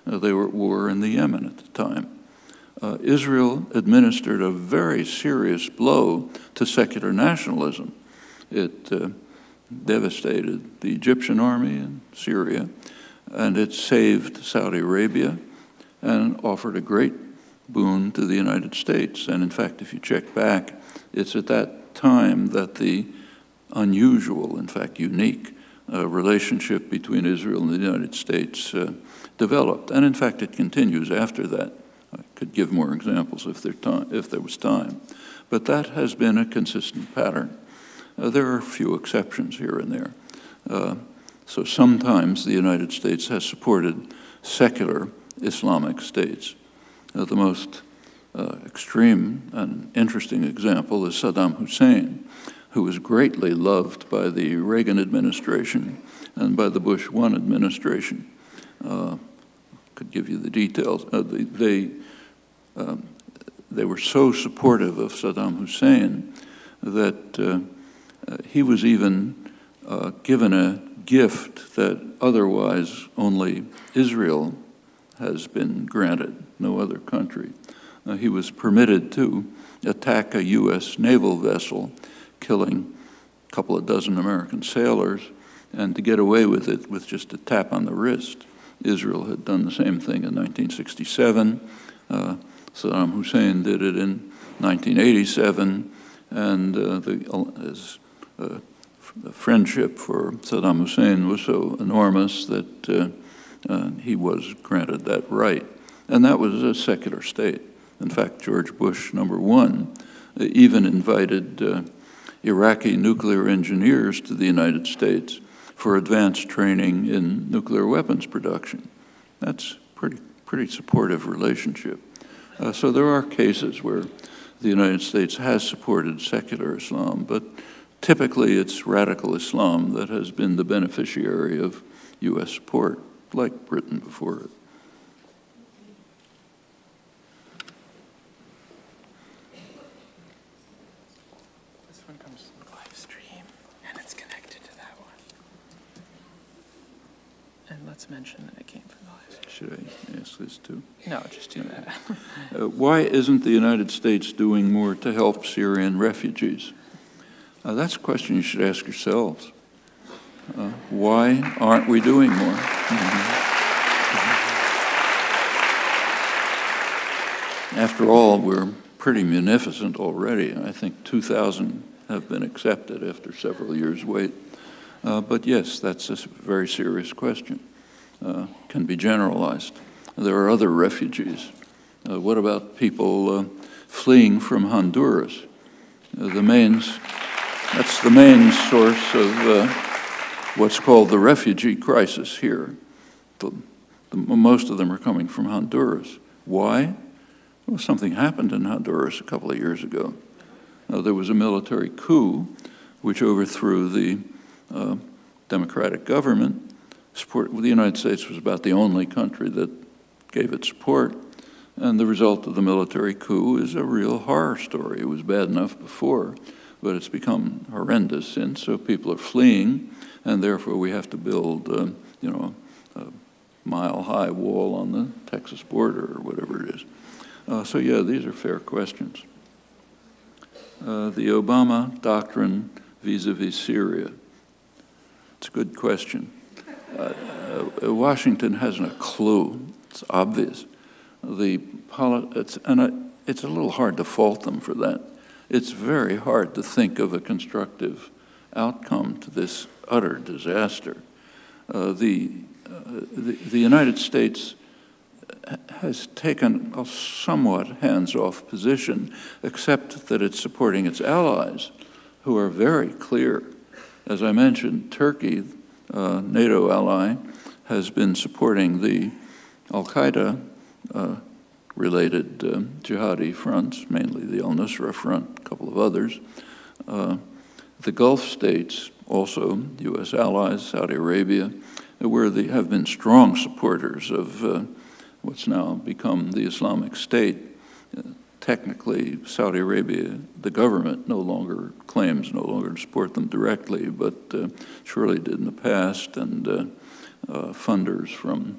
They were at war in the Yemen at the time. Israel administered a very serious blow to secular nationalism. It devastated the Egyptian army in Syria, and it saved Saudi Arabia and offered a great boon to the United States. And in fact, if you check back, it's at that time that the unusual, in fact unique, relationship between Israel and the United States developed. And in fact, it continues after that. I could give more examples if there was time. But that has been a consistent pattern. There are a few exceptions here and there. So sometimes the United States has supported secular Islamic states. The most extreme and interesting example is Saddam Hussein, who was greatly loved by the Reagan administration and by the Bush 1 administration. Could give you the details. They were so supportive of Saddam Hussein that he was even given a gift that otherwise only Israel has been granted, no other country. He was permitted to attack a U.S. naval vessel, killing a couple of dozen American sailors, and to get away with it with just a tap on the wrist. Israel had done the same thing in 1967. Saddam Hussein did it in 1987, and his friendship for Saddam Hussein was so enormous that he was granted that right. And that was a secular state. In fact, George Bush, #1, even invited Iraqi nuclear engineers to the United States for advanced training in nuclear weapons production. That's pretty supportive relationship. So there are cases where the United States has supported secular Islam, but typically it's radical Islam that has been the beneficiary of U.S. support, like Britain before it. This one comes from the live stream, and it's connected to that one. And let's mention that it came from the live stream. Should I ask this too? No, just do that. Why isn't the United States doing more to help Syrian refugees? That's a question you should ask yourselves. Why aren't we doing more? After all, we're pretty munificent already. I think 2,000 have been accepted after several years' wait. But yes, that's a very serious question. Can be generalized. There are other refugees. What about people fleeing from Honduras? That's the main source of what's called the refugee crisis here. Most of them are coming from Honduras. Why? Well, something happened in Honduras a couple of years ago. There was a military coup which overthrew the democratic government. The United States was about the only country that gave it support. And the result of the military coup is a real horror story. It was bad enough before, but it's become horrendous since. So people are fleeing, and therefore we have to build, a mile-high wall on the Texas border or whatever it is. So yeah, these are fair questions. The Obama doctrine vis-a-vis Syria. It's a good question. Washington hasn't a clue. It's obvious. It's a little hard to fault them for that. It's very hard to think of a constructive outcome to this utter disaster. The United States has taken a somewhat hands-off position, except that it's supporting its allies, who are very clear. As I mentioned, Turkey, NATO ally, has been supporting the al-Qaeda related jihadi fronts, mainly the al-Nusra Front, a couple of others. The Gulf states, also U.S. allies, Saudi Arabia, have been strong supporters of what's now become the Islamic State. Technically, Saudi Arabia, the government, no longer to support them directly, but surely did in the past, and funders from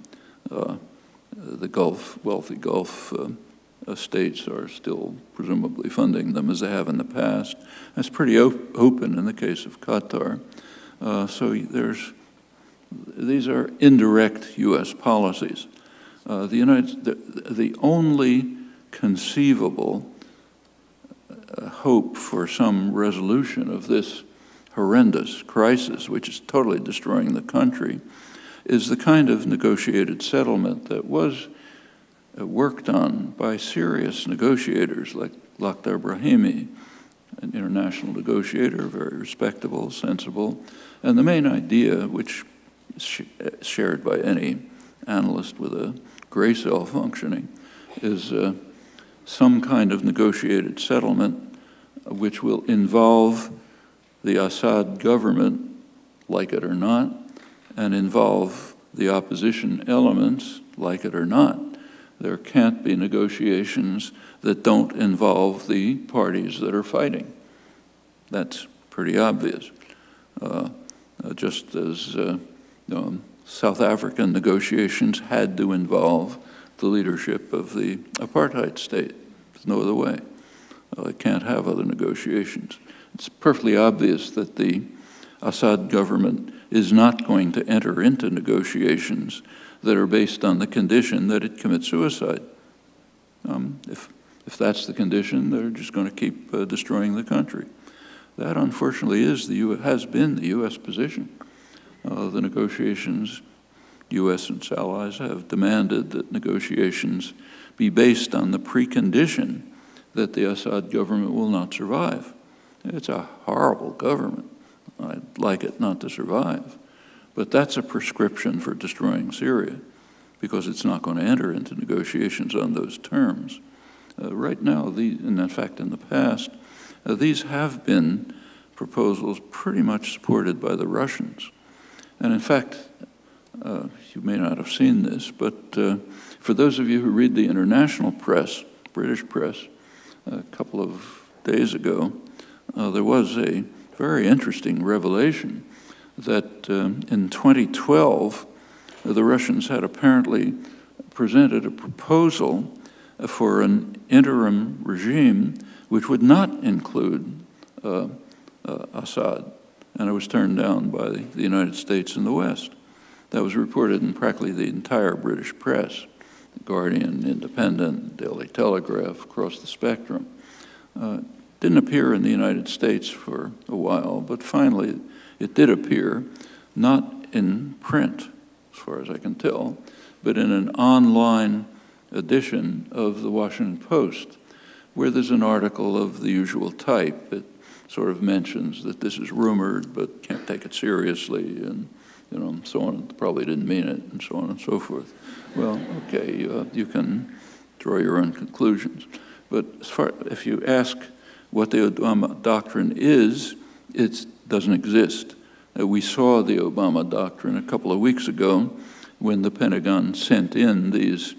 the wealthy Gulf states are still presumably funding them as they have in the past. That's pretty open in the case of Qatar. So these are indirect U.S. policies. The only conceivable hope for some resolution of this horrendous crisis, which is totally destroying the country, is the kind of negotiated settlement that was worked on by serious negotiators like Lakhdar Brahimi, an international negotiator, very respectable, sensible. And the main idea, which is shared by any analyst with a gray cell functioning, is some kind of negotiated settlement which will involve the Assad government, like it or not, and involve the opposition elements, like it or not. There can't be negotiations that don't involve the parties that are fighting. That's pretty obvious. Just as South African negotiations had to involve the leadership of the apartheid state. There's no other way. They can't have other negotiations. It's perfectly obvious that the Assad government is not going to enter into negotiations that are based on the condition that it commits suicide. If that's the condition, they're just going to keep destroying the country. That, unfortunately, has been the U.S. position. The negotiations, U.S. and its allies have demanded that negotiations be based on the precondition that the Assad government will not survive. It's a horrible government. I'd like it not to survive. But that's a prescription for destroying Syria, because it's not going to enter into negotiations on those terms. Right now, and in fact in the past, these have been proposals pretty much supported by the Russians. And in fact, you may not have seen this, but for those of you who read the international press, British press, a couple of days ago, there was a very interesting revelation that in 2012, the Russians had apparently presented a proposal for an interim regime which would not include Assad, and it was turned down by the United States and the West. That was reported in practically the entire British press, The Guardian, Independent, Daily Telegraph, across the spectrum. Didn't appear in the United States for a while, but finally it did appear, not in print, as far as I can tell, but in an online edition of the Washington Post, where there's an article of the usual type that sort of mentions that this is rumored, but can't take it seriously, and so on, probably didn't mean it, and so on and so forth. Well, okay, you can draw your own conclusions. But if you ask what the Obama doctrine is, it doesn't exist. We saw the Obama doctrine a couple of weeks ago when the Pentagon sent in these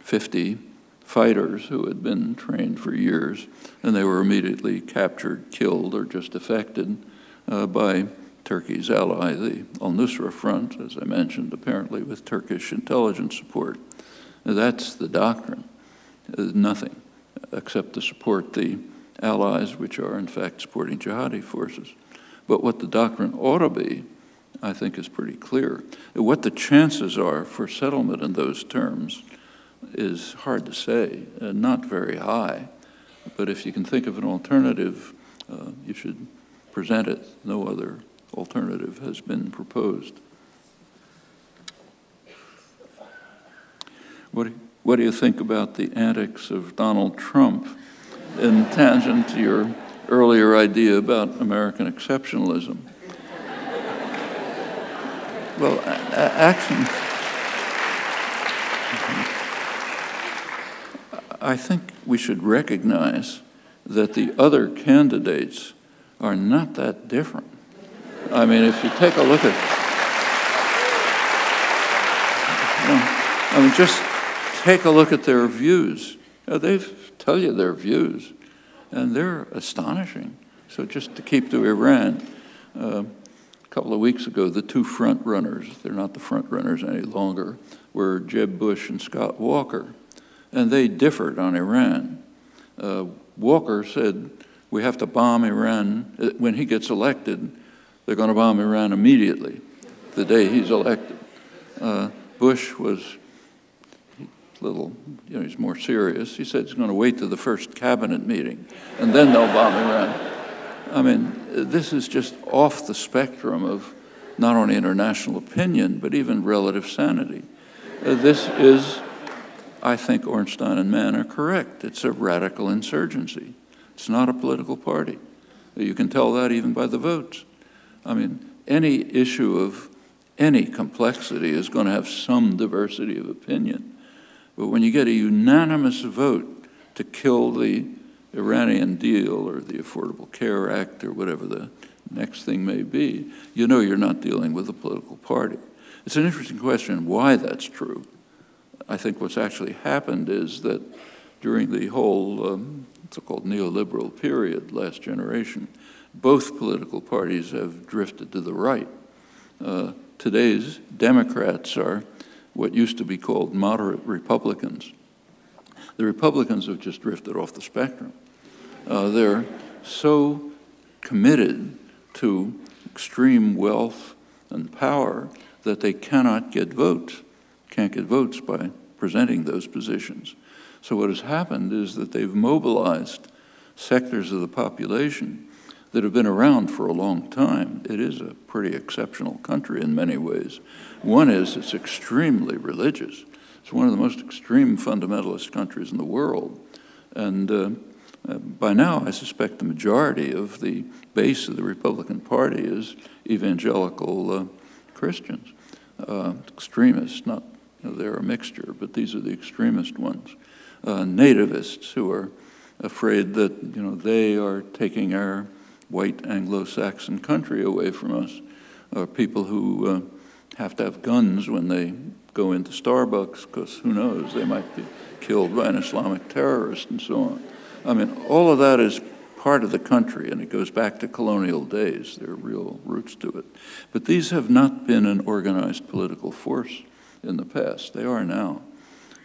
50 fighters who had been trained for years, and they were immediately captured, killed, or just affected by Turkey's ally, the al-Nusra Front, as I mentioned, apparently with Turkish intelligence support. That's the doctrine. Nothing except to support the allies, which are in fact supporting jihadi forces. But what the doctrine ought to be, I think, is pretty clear. What the chances are for settlement in those terms is hard to say, not very high. But if you can think of an alternative, you should present it. No other alternative has been proposed. What do you think about the antics of Donald Trump in tangent to your earlier idea about American exceptionalism? Well, actually, I think we should recognize that the other candidates are not that different. I mean, if you take a look at, just take a look at their views. They tell you their views, and they're astonishing. So just to keep to Iran, a couple of weeks ago, the two front runners, they're not the front runners any longer, were Jeb Bush and Scott Walker, and they differed on Iran. Walker said, we have to bomb Iran. When he gets elected, they're going to bomb Iran immediately, the day he's elected. Bush was a little, he's more serious. He said he's going to wait to the first cabinet meeting, and then they'll bomb Iran. I mean, this is just off the spectrum of not only international opinion, but even relative sanity. This is, I think Ornstein and Mann are correct. It's a radical insurgency. It's not a political party. You can tell that even by the votes. I mean, any issue of any complexity is going to have some diversity of opinion. But when you get a unanimous vote to kill the Iranian deal or the Affordable Care Act or whatever the next thing may be, you know you're not dealing with a political party. It's an interesting question why that's true. I think what's actually happened is that during the whole so-called neoliberal period, last generation, both political parties have drifted to the right. Today's Democrats are what used to be called moderate Republicans. The Republicans have just drifted off the spectrum. They're so committed to extreme wealth and power that they cannot get votes, can't get votes by presenting those positions. So what has happened is that they've mobilized sectors of the population that have been around for a long time. It is a pretty exceptional country in many ways. One is it's extremely religious. It's one of the most extreme fundamentalist countries in the world. And by now, I suspect the majority of the base of the Republican Party is evangelical Christians, extremists, not, they're a mixture, but these are the extremist ones. Nativists who are afraid that, they are taking our white Anglo-Saxon country away from us. People who have to have guns when they go into Starbucks, because who knows, they might be killed by an Islamic terrorist and so on. I mean, all of that is part of the country, and it goes back to colonial days. There are real roots to it. But these have not been an organized political force in the past. They are now.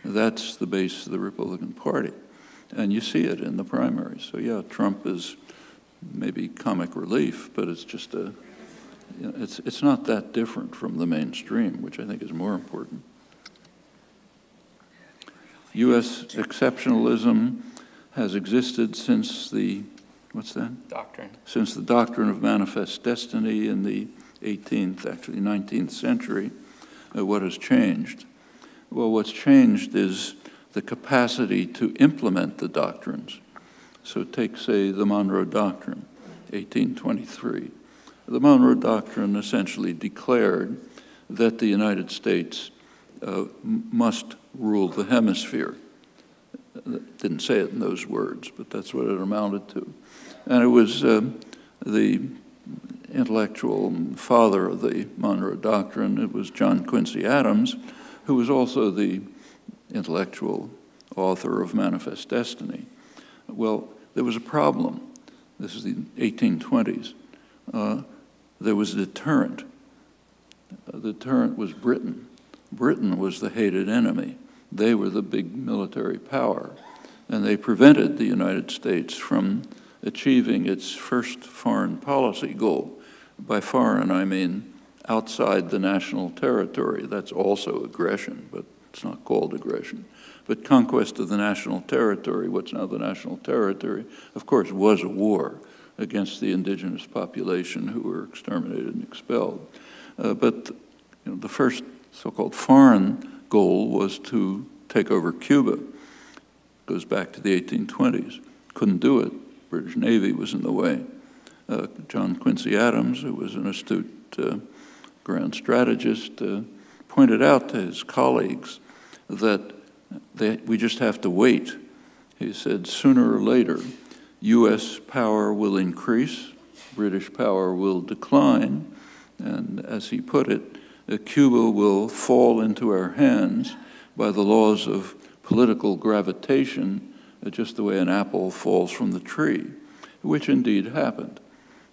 That's the base of the Republican Party. And you see it in the primaries. So yeah, Trump is maybe comic relief, but it's just it's not that different from the mainstream, which I think is more important. U.S. exceptionalism has existed since the, what's that? Doctrine. Since the doctrine of manifest destiny in the 19th century. What has changed? Well, what's changed is the capacity to implement the doctrines. So take, say, the Monroe Doctrine, 1823. The Monroe Doctrine essentially declared that the United States must rule the hemisphere. Didn't say it in those words, but that's what it amounted to. And it was the intellectual father of the Monroe Doctrine. It was John Quincy Adams, who was also the intellectual author of Manifest Destiny. Well, there was a problem. This is the 1820s. There was a deterrent. The deterrent was Britain. Britain was the hated enemy. They were the big military power, and they prevented the United States from achieving its first foreign policy goal. By foreign, I mean outside the national territory. That's also aggression, but it's not called aggression. But conquest of the national territory, what's now the national territory, of course, was a war against the indigenous population who were exterminated and expelled. But the first so-called foreign goal was to take over Cuba. Goes back to the 1820s. Couldn't do it. British Navy was in the way. John Quincy Adams, who was an astute grand strategist, pointed out to his colleagues that we just have to wait. He said, sooner or later, U.S. power will increase, British power will decline, and as he put it, Cuba will fall into our hands by the laws of political gravitation, just the way an apple falls from the tree, which indeed happened.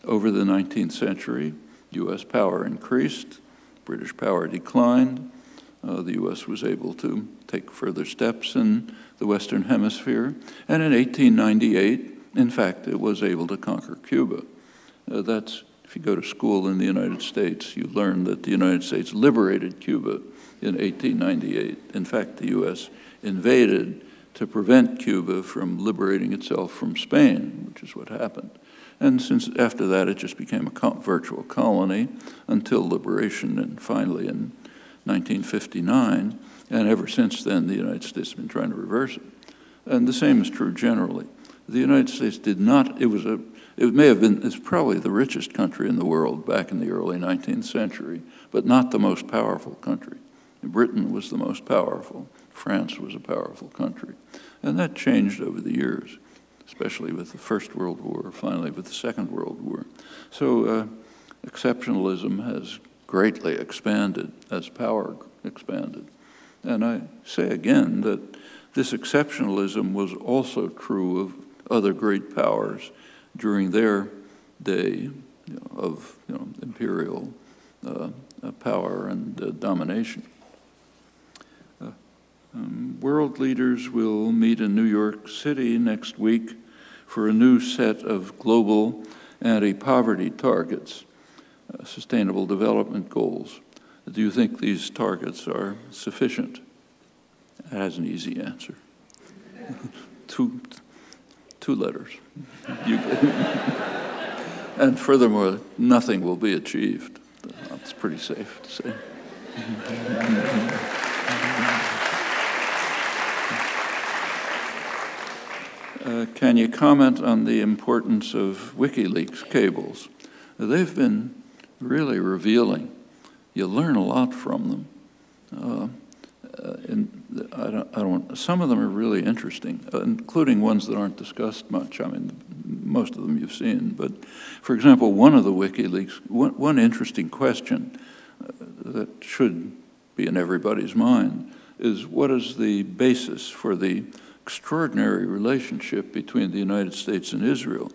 Over the 19th century, U.S. power increased, British power declined. The U.S. was able to take further steps in the Western Hemisphere, and in 1898, in fact, it was able to conquer Cuba. If you go to school in the United States, you learn that the United States liberated Cuba in 1898. In fact, the U.S. invaded to prevent Cuba from liberating itself from Spain, which is what happened. And since after that, it just became a virtual colony until liberation, and finally in 1959. And ever since then, the United States has been trying to reverse it. And the same is true generally. The United States did not, it's probably the richest country in the world back in the early 19th century, but not the most powerful country. Britain was the most powerful. France was a powerful country. And that changed over the years, especially with the First World War, finally with the Second World War. So exceptionalism has greatly expanded as power expanded. And I say again that this exceptionalism was also true of other great powers during their day of imperial power and domination. World leaders will meet in New York City next week for a new set of global anti-poverty targets, sustainable development goals. Do you think these targets are sufficient? That has an easy answer. Two letters. And furthermore, nothing will be achieved. That's pretty safe to say. Can you comment on the importance of WikiLeaks cables? They've been really revealing you learn a lot from them. Some of them are really interesting, including ones that aren't discussed much. I mean, most of them you've seen. But, for example, one of the WikiLeaks, one interesting question that should be in everybody's mind is, what is the basis for the extraordinary relationship between the United States and Israel?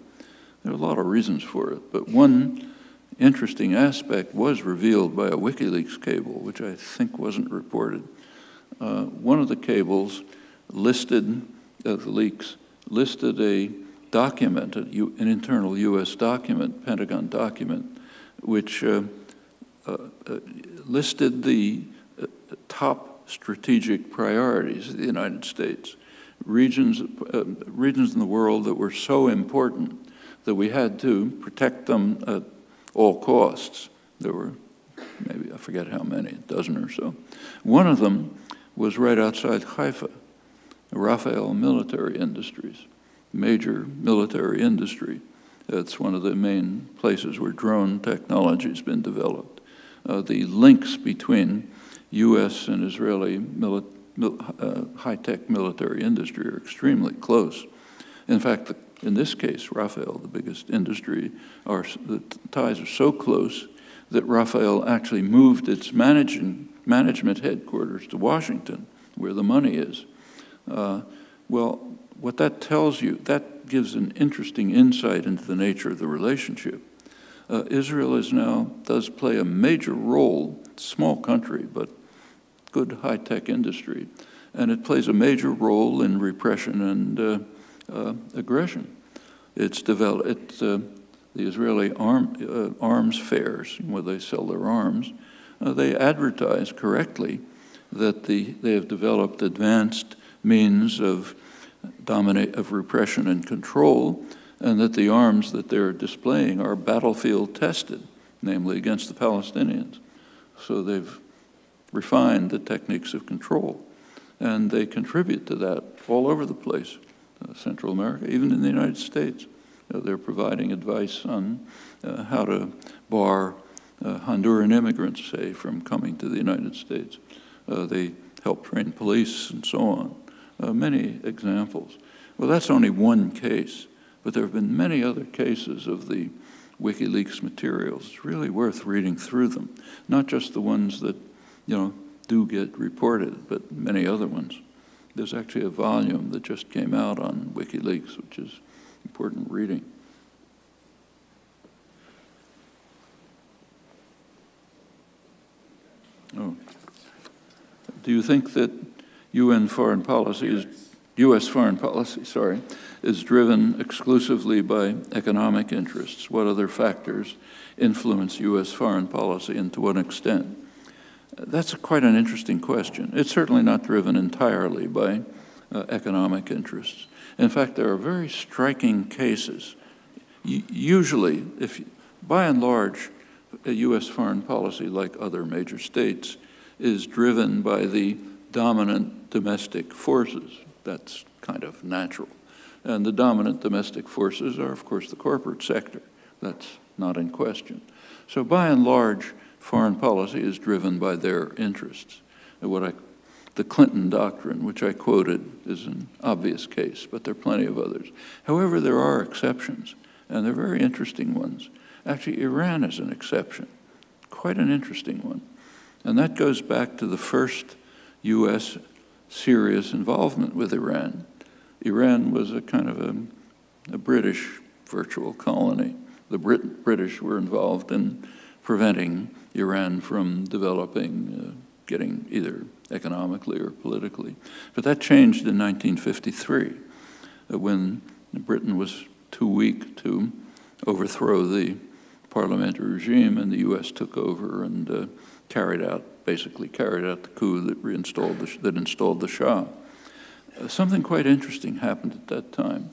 There are a lot of reasons for it, but one interesting aspect was revealed by a WikiLeaks cable, which I think wasn't reported. One of the cables listed, the leaks, listed a document, an internal U.S. document, Pentagon document, which listed the top strategic priorities of the United States, regions in the world that were so important that we had to protect them at all costs. There were maybe, I forget how many, a dozen or so. One of them was right outside Haifa, Rafael Military Industries, major military industry. It's one of the main places where drone technology has been developed. The links between U.S. and Israeli high-tech military industry are extremely close. In fact, in this case, Rafael, the biggest industry, the ties are so close that Rafael actually moved its management headquarters to Washington, where the money is. Well, what that tells you, that gives an interesting insight into the nature of the relationship. Israel does play a major role, small country, but good high-tech industry, and it plays a major role in repression and aggression. It's developed, the Israeli arms fairs, where they sell their arms, they advertise correctly that they have developed advanced means of repression and control, and that the arms that they're displaying are battlefield tested, namely against the Palestinians. So they've refined the techniques of control, and they contribute to that all over the place, Central America, even in the United States. They're providing advice on how to bar Honduran immigrants, say, from coming to the United States. They help train police and so on. Many examples. Well, that's only one case, but there have been many other cases of the WikiLeaks materials. It's really worth reading through them, not just the ones that, do get reported, but many other ones. There's actually a volume that just came out on WikiLeaks, which is important reading. Oh. Do you think that U.S. foreign policy is driven exclusively by economic interests? What other factors influence U.S. foreign policy, and to what extent? That's quite an interesting question. It's certainly not driven entirely by economic interests. In fact, there are very striking cases. Usually, by and large, a U.S. foreign policy, like other major states, is driven by the dominant domestic forces. That's kind of natural. And the dominant domestic forces are, of course, the corporate sector. That's not in question. So by and large, foreign policy is driven by their interests. The Clinton doctrine, which I quoted, is an obvious case, but there are plenty of others. However, there are exceptions, and they're very interesting ones. Actually, Iran is an exception, quite an interesting one. And that goes back to the first U.S. serious involvement with Iran. Iran was a kind of a British virtual colony. The British were involved in preventing Iran from developing, getting either economically or politically. But that changed in 1953, when Britain was too weak to overthrow the parliamentary regime, and the U.S. took over and basically carried out the coup that installed the Shah. Something quite interesting happened at that time.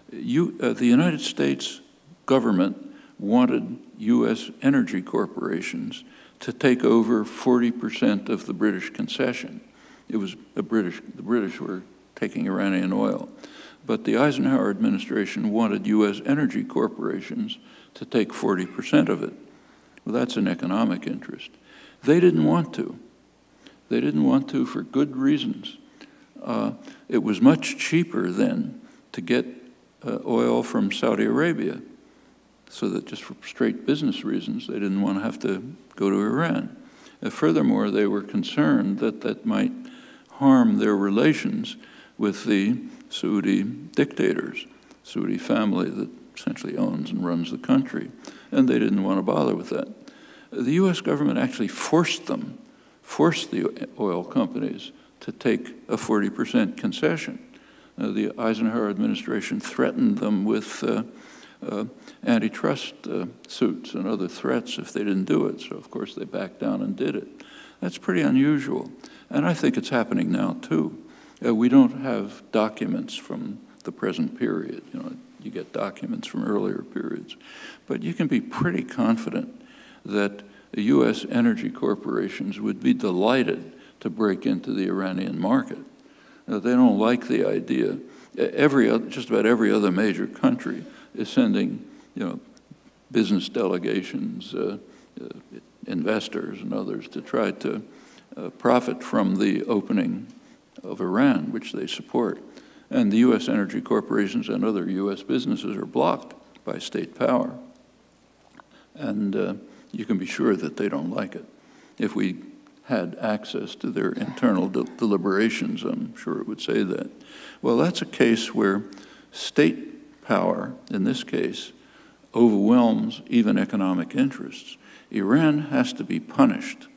The United States government wanted U.S. energy corporations to take over 40% of the British concession. It was the British were taking Iranian oil. But the Eisenhower administration wanted U.S. energy corporations to take 40% of it. Well, that's an economic interest. They didn't want to. They didn't want to for good reasons. It was much cheaper then to get oil from Saudi Arabia, so that just for straight business reasons, they didn't want to have to go to Iran. Furthermore, they were concerned that that might harm their relations with the Saudi dictators, Saudi family that essentially owns and runs the country, and they didn't want to bother with that. The U.S. government actually forced the oil companies to take a 40% concession. The Eisenhower administration threatened them with antitrust suits and other threats if they didn't do it. So, of course, they backed down and did it. That's pretty unusual. And I think it's happening now, too. We don't have documents from the present period. You know, you get documents from earlier periods. But you can be pretty confident that the U.S. energy corporations would be delighted to break into the Iranian market. They don't like the idea. Just about every other major country is sending, business delegations, investors and others to try to profit from the opening of Iran, which they support. And the U.S. energy corporations and other U.S. businesses are blocked by state power. And you can be sure that they don't like it. If we had access to their internal deliberations, I'm sure it would say that. Well, that's a case where state power, in this case, overwhelms even economic interests. Iran has to be punished.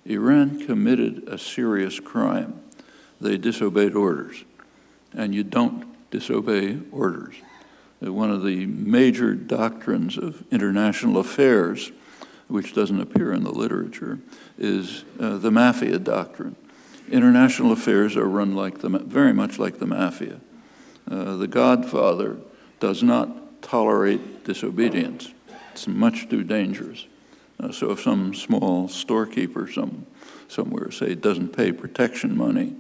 Iran committed a serious crime. They disobeyed orders, and you don't disobey orders. One of the major doctrines of international affairs, which doesn't appear in the literature, is the mafia doctrine. International affairs are run very much like the mafia. The Godfather does not tolerate disobedience. It's much too dangerous. So if some small storekeeper somewhere, say, doesn't pay protection money,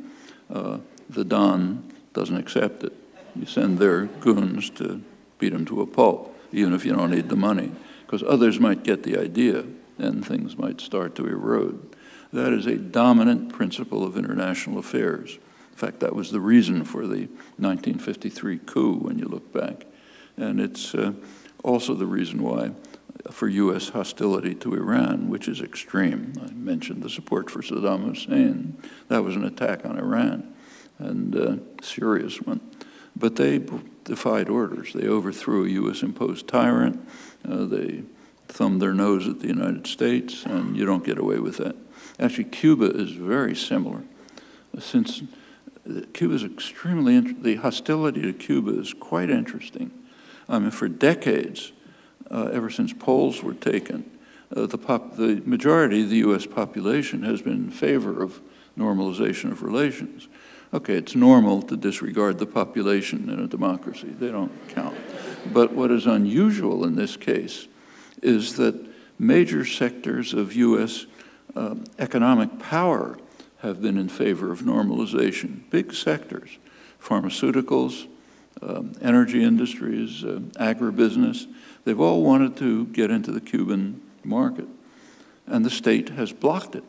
the Don doesn't accept it. You send their goons to beat him to a pulp, even if you don't need the money, because others might get the idea and things might start to erode. That is a dominant principle of international affairs. In fact, that was the reason for the 1953 coup, when you look back. And it's also the reason why for U.S. hostility to Iran, which is extreme. I mentioned the support for Saddam Hussein. That was an attack on Iran, and a serious one. But they defied orders. They overthrew a U.S.-imposed tyrant. They thumbed their nose at the United States, and you don't get away with that. Actually, Cuba is very similar. Since Cuba is extremely the hostility to Cuba is quite interesting. I mean, for decades, ever since Poles were taken, the majority of the U.S. population has been in favor of normalization of relations. Okay, it's normal to disregard the population in a democracy. They don't count. But what is unusual in this case is that major sectors of U.S. Economic power have been in favor of normalization. Big sectors, pharmaceuticals, energy industries, agribusiness, they've all wanted to get into the Cuban market. And the state has blocked it.